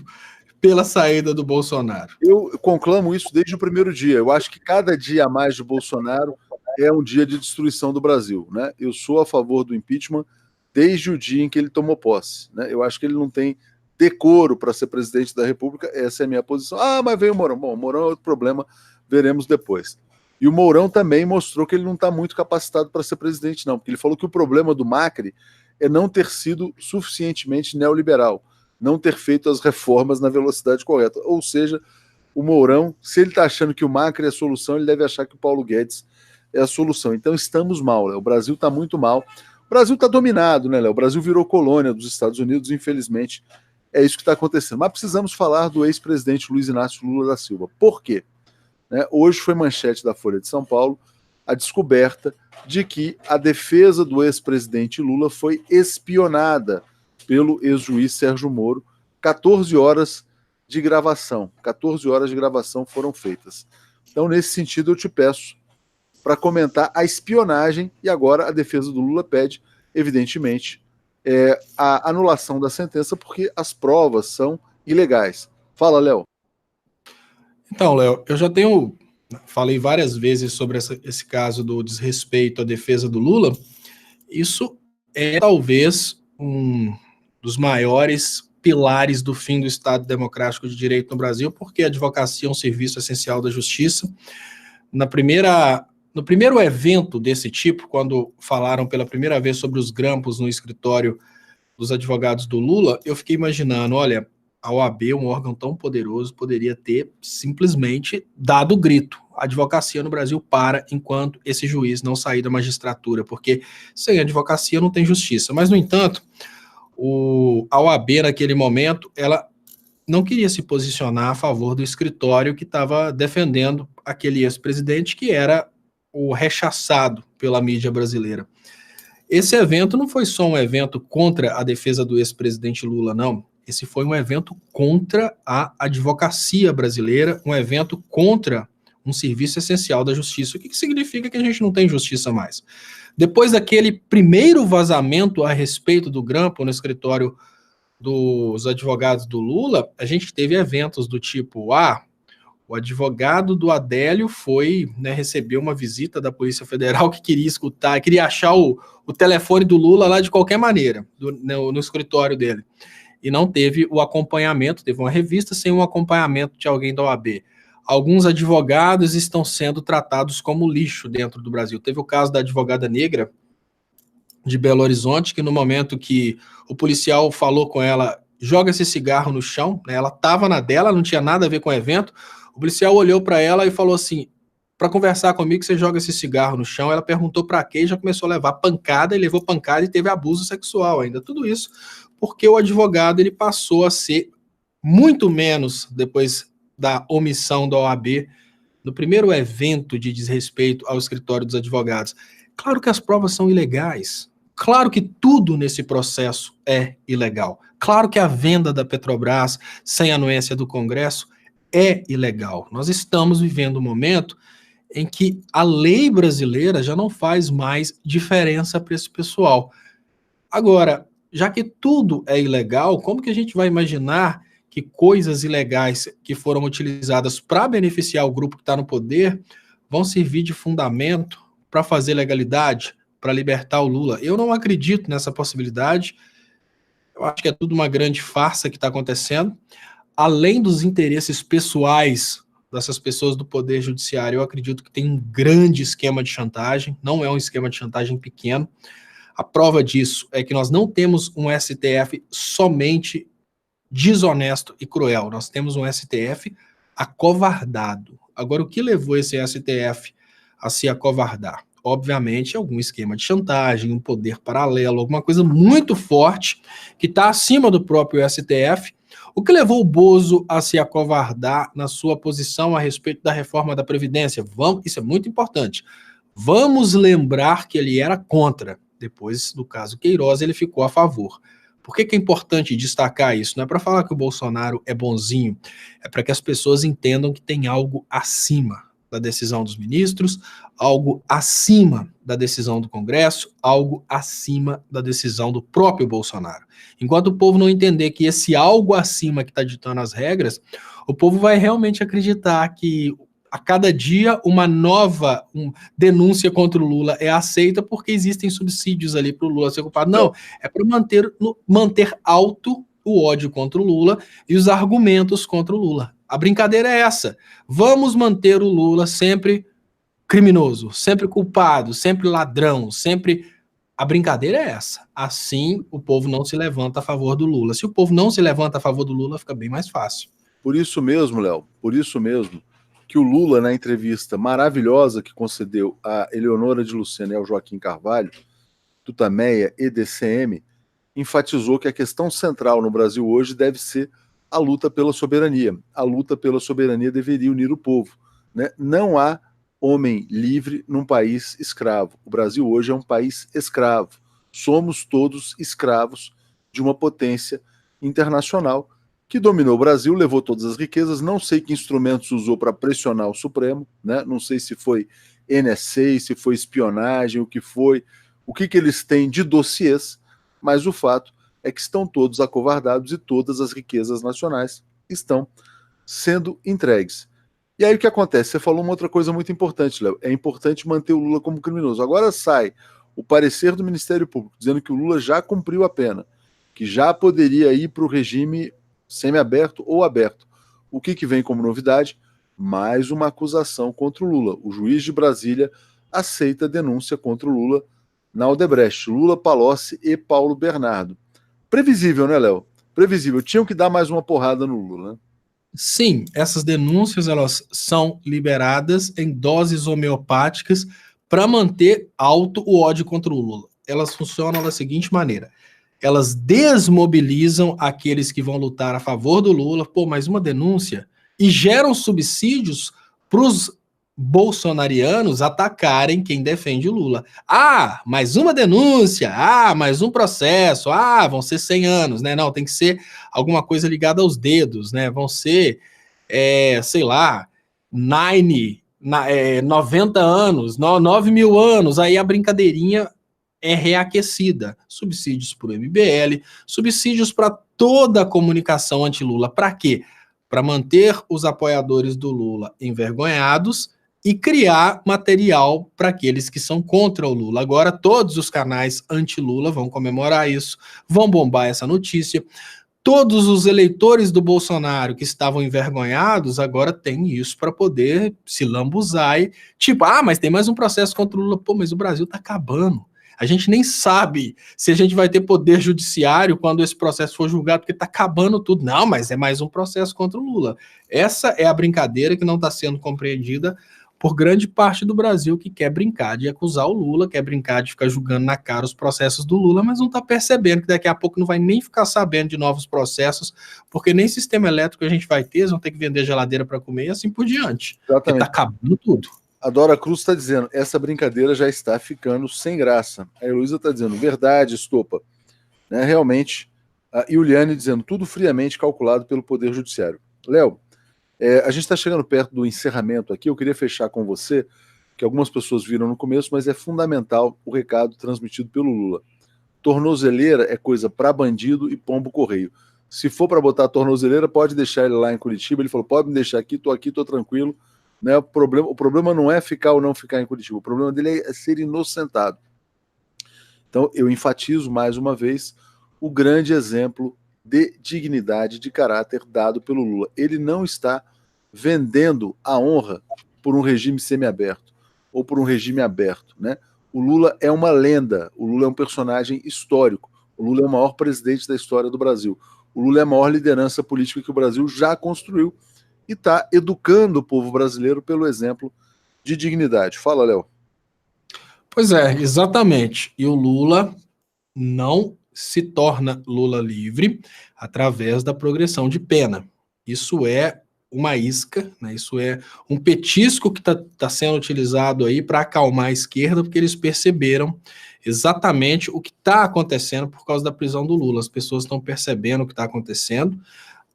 pela saída do Bolsonaro. Eu conclamo isso desde o primeiro dia. Eu acho que cada dia a mais de Bolsonaro é um dia de destruição do Brasil, né? Eu sou a favor do impeachment desde o dia em que ele tomou posse, né? Eu acho que ele não tem decoro para ser presidente da República, essa é a minha posição. Mas veio o Mourão. Bom, o Mourão é outro problema, veremos depois. E o Mourão também mostrou que ele não está muito capacitado para ser presidente, não, porque ele falou que o problema do Macri é não ter sido suficientemente neoliberal, não ter feito as reformas na velocidade correta. Ou seja, o Mourão, se ele está achando que o Macri é a solução, ele deve achar que o Paulo Guedes é a solução. Então estamos mal, Léo. O Brasil está muito mal. O Brasil está dominado, né, Léo? O Brasil virou colônia dos Estados Unidos, infelizmente. É isso que está acontecendo. Mas precisamos falar do ex-presidente Luiz Inácio Lula da Silva. Por quê? Hoje foi manchete da Folha de São Paulo a descoberta de que a defesa do ex-presidente Lula foi espionada pelo ex-juiz Sérgio Moro. 14 horas de gravação foram feitas. Então, nesse sentido, eu te peço para comentar a espionagem, e agora a defesa do Lula pede, evidentemente, a anulação da sentença porque as provas são ilegais. Fala, Léo. Então, Léo, eu já falei várias vezes sobre esse caso do desrespeito à defesa do Lula. Isso é talvez um dos maiores pilares do fim do Estado Democrático de Direito no Brasil, porque a advocacia é um serviço essencial da justiça. No primeiro evento desse tipo, quando falaram pela primeira vez sobre os grampos no escritório dos advogados do Lula, eu fiquei imaginando, olha, a OAB, um órgão tão poderoso, poderia ter simplesmente dado o grito. A advocacia no Brasil para enquanto esse juiz não sair da magistratura, porque sem advocacia não tem justiça. Mas, no entanto, a OAB, naquele momento, ela não queria se posicionar a favor do escritório que estava defendendo aquele ex-presidente que era o rechaçado pela mídia brasileira. Esse evento não foi só um evento contra a defesa do ex-presidente Lula, não. Esse foi um evento contra a advocacia brasileira, um evento contra um serviço essencial da justiça. O que significa que a gente não tem justiça mais? Depois daquele primeiro vazamento a respeito do grampo no escritório dos advogados do Lula, a gente teve eventos do tipo, o advogado do Adélio recebeu uma visita da Polícia Federal que queria achar o telefone do Lula lá de qualquer maneira, no escritório dele. E não teve o acompanhamento, teve uma revista sem um acompanhamento de alguém da OAB. Alguns advogados estão sendo tratados como lixo dentro do Brasil. Teve o caso da advogada negra de Belo Horizonte, que no momento que o policial falou com ela, joga esse cigarro no chão, né, ela estava na dela, não tinha nada a ver com o evento, o policial olhou para ela e falou assim, para conversar comigo, você joga esse cigarro no chão. Ela perguntou para quê, já começou a levar pancada, e levou pancada e teve abuso sexual ainda. Tudo isso porque o advogado ele passou a ser muito menos, depois da omissão da OAB, no primeiro evento de desrespeito ao escritório dos advogados. Claro que as provas são ilegais. Claro que tudo nesse processo é ilegal. Claro que a venda da Petrobras sem anuência do Congresso é ilegal. Nós estamos vivendo um momento em que a lei brasileira já não faz mais diferença para esse pessoal. Agora, já que tudo é ilegal, como que a gente vai imaginar que coisas ilegais que foram utilizadas para beneficiar o grupo que está no poder vão servir de fundamento para fazer legalidade, para libertar o Lula? Eu não acredito nessa possibilidade. Eu acho que é tudo uma grande farsa que está acontecendo. Além dos interesses pessoais dessas pessoas do Poder Judiciário, eu acredito que tem um grande esquema de chantagem, não é um esquema de chantagem pequeno. A prova disso é que nós não temos um STF somente desonesto e cruel, nós temos um STF acovardado. Agora, o que levou esse STF a se acovardar? Obviamente, algum esquema de chantagem, um poder paralelo, alguma coisa muito forte que está acima do próprio STF. O que levou o Bozo a se acovardar na sua posição a respeito da reforma da Previdência? Isso é muito importante. Vamos lembrar que ele era contra. Depois, no caso Queiroz, ele ficou a favor. Por que é importante destacar isso? Não é para falar que o Bolsonaro é bonzinho, é para que as pessoas entendam que tem algo acima da decisão dos ministros, algo acima da decisão do Congresso, algo acima da decisão do próprio Bolsonaro. Enquanto o povo não entender que esse algo acima que está ditando as regras, o povo vai realmente acreditar que a cada dia uma nova denúncia contra o Lula é aceita porque existem subsídios ali para o Lula ser culpado. Não, é para manter alto o ódio contra o Lula e os argumentos contra o Lula. A brincadeira é essa. Vamos manter o Lula sempre criminoso, sempre culpado, sempre ladrão, sempre... A brincadeira é essa. Assim, o povo não se levanta a favor do Lula. Se o povo não se levanta a favor do Lula, fica bem mais fácil. Por isso mesmo, Léo, por isso mesmo, que o Lula, na entrevista maravilhosa que concedeu a Eleonora de Lucena e ao Joaquim Carvalho, Tutameia e DCM, enfatizou que a questão central no Brasil hoje deve ser a luta pela soberania. A luta pela soberania deveria unir o povo, né? Não há homem livre num país escravo. O Brasil hoje é um país escravo. Somos todos escravos de uma potência internacional que dominou o Brasil, levou todas as riquezas. Não sei que instrumentos usou para pressionar o Supremo, né? Não sei se foi NSA, se foi espionagem, o que foi, o que eles têm de dossiês, mas o fato é que estão todos acovardados e todas as riquezas nacionais estão sendo entregues. E aí o que acontece? Você falou uma outra coisa muito importante, Léo. É importante manter o Lula como criminoso. Agora sai o parecer do Ministério Público dizendo que o Lula já cumpriu a pena, que já poderia ir para o regime semiaberto ou aberto. O que vem como novidade? Mais uma acusação contra o Lula. O juiz de Brasília aceita a denúncia contra o Lula na Odebrecht. Lula, Palocci e Paulo Bernardo. Previsível, né, Léo? Previsível. Tinham que dar mais uma porrada no Lula, né? Sim, essas denúncias elas são liberadas em doses homeopáticas para manter alto o ódio contra o Lula. Elas funcionam da seguinte maneira: elas desmobilizam aqueles que vão lutar a favor do Lula, pô, mais uma denúncia, e geram subsídios para os bolsonarianos atacarem quem defende o Lula. Ah, mais uma denúncia, mais um processo, vão ser 100 anos, né? Não, tem que ser alguma coisa ligada aos dedos, né? Vão ser, sei lá, 90 anos, 9 mil anos, aí a brincadeirinha é reaquecida. Subsídios para o MBL, subsídios para toda a comunicação anti-Lula. Para quê? Para manter os apoiadores do Lula envergonhados e criar material para aqueles que são contra o Lula. Agora, todos os canais anti-Lula vão comemorar isso, vão bombar essa notícia. Todos os eleitores do Bolsonaro que estavam envergonhados agora têm isso para poder se lambuzar e tipo, mas tem mais um processo contra o Lula. Pô, mas o Brasil está acabando. A gente nem sabe se a gente vai ter poder judiciário quando esse processo for julgado, porque está acabando tudo. Não, mas é mais um processo contra o Lula. Essa é a brincadeira que não está sendo compreendida por grande parte do Brasil, que quer brincar de acusar o Lula, quer brincar de ficar julgando na cara os processos do Lula, mas não está percebendo que daqui a pouco não vai nem ficar sabendo de novos processos, porque nem sistema elétrico a gente vai ter, eles vão ter que vender geladeira para comer e assim por diante. Porque está acabando tudo. A Dora Cruz está dizendo, essa brincadeira já está ficando sem graça. A Heloísa está dizendo, verdade, Estopa. Né, realmente. A Iuliane dizendo, tudo friamente calculado pelo Poder Judiciário. Léo, a gente está chegando perto do encerramento aqui, eu queria fechar com você, que algumas pessoas viram no começo, mas é fundamental o recado transmitido pelo Lula. Tornozeleira é coisa para bandido e pombo correio. Se for para botar a tornozeleira, pode deixar ele lá em Curitiba. Ele falou, pode me deixar aqui, tô tranquilo. Né? O problema não é ficar ou não ficar em Curitiba, o problema dele é ser inocentado. Então, eu enfatizo mais uma vez o grande exemplo de dignidade, de caráter dado pelo Lula. Ele não está vendendo a honra por um regime semiaberto ou por um regime aberto, né? O Lula é uma lenda, o Lula é um personagem histórico, o Lula é o maior presidente da história do Brasil, o Lula é a maior liderança política que o Brasil já construiu e está educando o povo brasileiro pelo exemplo de dignidade. Fala, Léo. Pois é, exatamente. E o Lula não se torna Lula livre através da progressão de pena. Isso é uma isca, né? Isso é um petisco que está sendo utilizado aí para acalmar a esquerda, porque eles perceberam exatamente o que está acontecendo por causa da prisão do Lula. As pessoas estão percebendo o que está acontecendo.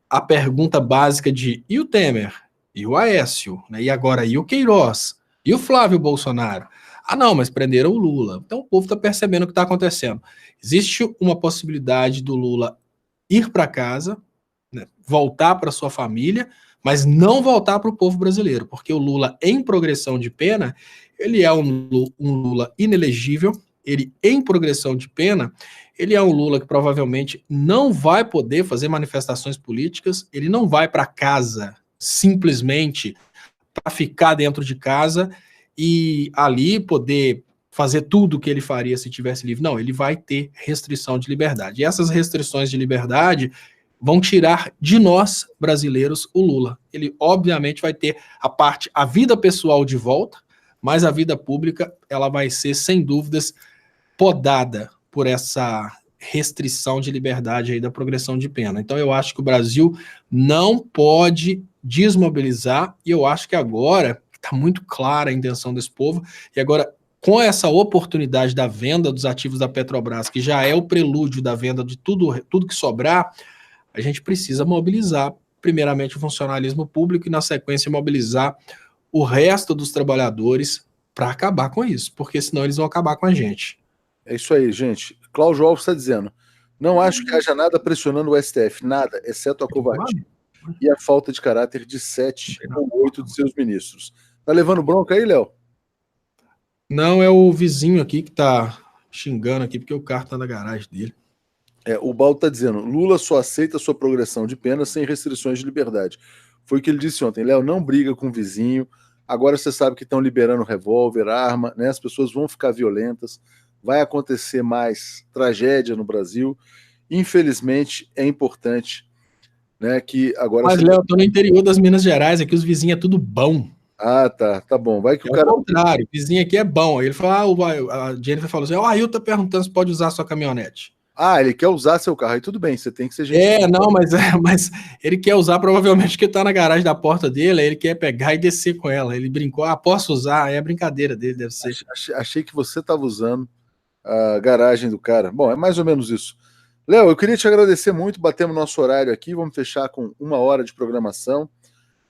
A pergunta básica de e o Temer? E o Aécio? Né? E agora, e o Queiroz? E o Flávio Bolsonaro? Não, mas prenderam o Lula. Então o povo está percebendo o que está acontecendo. Existe uma possibilidade do Lula ir para casa, né, voltar para sua família, mas não voltar para o povo brasileiro, porque o Lula, em progressão de pena, ele é um Lula inelegível, ele, em progressão de pena, ele é um Lula que provavelmente não vai poder fazer manifestações políticas, ele não vai para casa simplesmente para ficar dentro de casa e ali poder fazer tudo o que ele faria se tivesse livre. Não, ele vai ter restrição de liberdade. E essas restrições de liberdade vão tirar de nós, brasileiros, o Lula. Ele, obviamente, vai ter a vida pessoal de volta, mas a vida pública, ela vai ser, sem dúvidas, podada por essa restrição de liberdade aí da progressão de pena. Então, eu acho que o Brasil não pode desmobilizar, e eu acho que agora está muito clara a intenção desse povo, e agora, com essa oportunidade da venda dos ativos da Petrobras, que já é o prelúdio da venda de tudo que sobrar, a gente precisa mobilizar, primeiramente, o funcionalismo público e, na sequência, mobilizar o resto dos trabalhadores para acabar com isso, porque senão eles vão acabar com a gente. É isso aí, gente. Cláudio Alves está dizendo: não acho que haja nada pressionando o STF, nada, exceto a covardia e a falta de caráter de 7 ou 8 de seus ministros. Tá levando bronca aí, Léo? Não, é o vizinho aqui que tá xingando aqui, porque o carro tá na garagem dele. O Baldo está dizendo: Lula só aceita sua progressão de pena sem restrições de liberdade. Foi o que ele disse ontem. Léo, não briga com o vizinho. Agora você sabe que estão liberando revólver, arma, né? As pessoas vão ficar violentas. Vai acontecer mais tragédia no Brasil. Infelizmente, é importante, né, que agora... Mas, Léo, eu tô no interior das Minas Gerais, aqui os vizinhos é tudo bom. Ah, tá bom. Vai que É o cara... o contrário, o vizinho aqui é bom. Aí ele fala, a Jennifer falou assim, o Ailton tá perguntando se pode usar a sua caminhonete. Ah, ele quer usar seu carro. Aí tudo bem, você tem que ser gente... Não, mas ele quer usar provavelmente que tá na garagem da porta dele, aí ele quer pegar e descer com ela. Ele brincou, posso usar? É a brincadeira dele, deve ser. Achei que você estava usando a garagem do cara. Bom, é mais ou menos isso. Léo, eu queria te agradecer muito, batemos nosso horário aqui, vamos fechar com 1 hora de programação.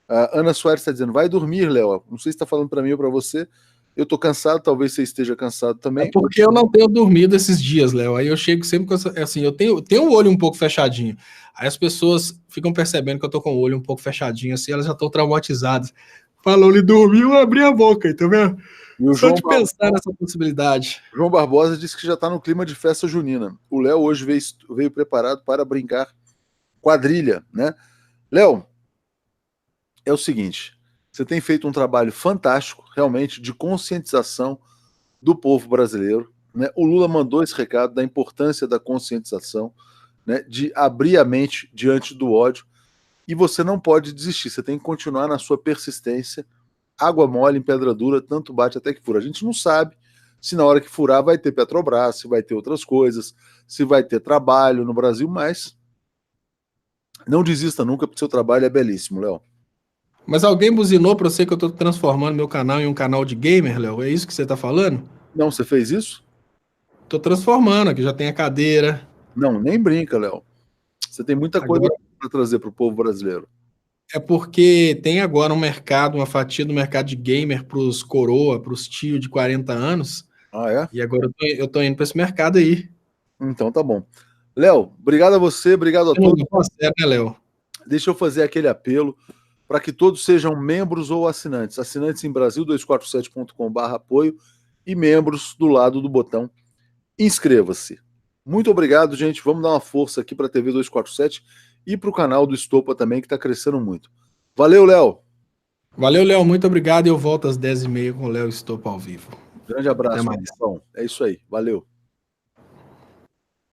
A Ana Soares está dizendo, vai dormir, Léo. Não sei se está falando para mim ou para você. Eu estou cansado, talvez você esteja cansado também. É porque eu não tenho dormido esses dias, Léo. Aí eu chego sempre com assim, eu tenho o olho um pouco fechadinho. Aí as pessoas ficam percebendo que eu tô com o olho um pouco fechadinho, assim, elas já estão traumatizadas. Falou, ele dormiu, eu abri a boca, tá vendo? E o Só João de pensar nessa possibilidade. João Barbosa disse que já está no clima de festa junina. O Léo hoje veio preparado para brincar quadrilha, né? Léo, é o seguinte, você tem feito um trabalho fantástico, realmente, de conscientização do povo brasileiro, né? O Lula mandou esse recado da importância da conscientização, né? De abrir a mente diante do ódio, e você não pode desistir, você tem que continuar na sua persistência. Água mole em pedra dura, tanto bate até que fura. A gente não sabe se na hora que furar vai ter Petrobras, se vai ter outras coisas, se vai ter trabalho no Brasil, mas não desista nunca, porque seu trabalho é belíssimo, Léo. Mas alguém buzinou pra você que eu tô transformando meu canal em um canal de gamer, Léo? É isso que você tá falando? Não, você fez isso? Tô transformando, aqui já tem a cadeira. Não, nem brinca, Léo. Você tem muita coisa Agora para trazer para o povo brasileiro. é porque tem agora um mercado, uma fatia do mercado de gamer pros coroa, pros tios de 40 anos. Ah, é? E agora eu tô indo pra esse mercado aí. Então tá bom. Léo, obrigado a você, obrigado a todos. Sério, né, Léo? Deixa eu fazer aquele apelo para que todos sejam membros ou assinantes. Assinantes em Brasil247.com/apoio e membros do lado do botão inscreva-se. Muito obrigado, gente. Vamos dar uma força aqui para a TV 247 e para o canal do Estopa também, que está crescendo muito. Valeu, Léo. Valeu, Léo. Muito obrigado. Eu volto às 10h30 com o Léo Estopa ao vivo. Grande abraço. Até mais. Bom, é isso aí. Valeu.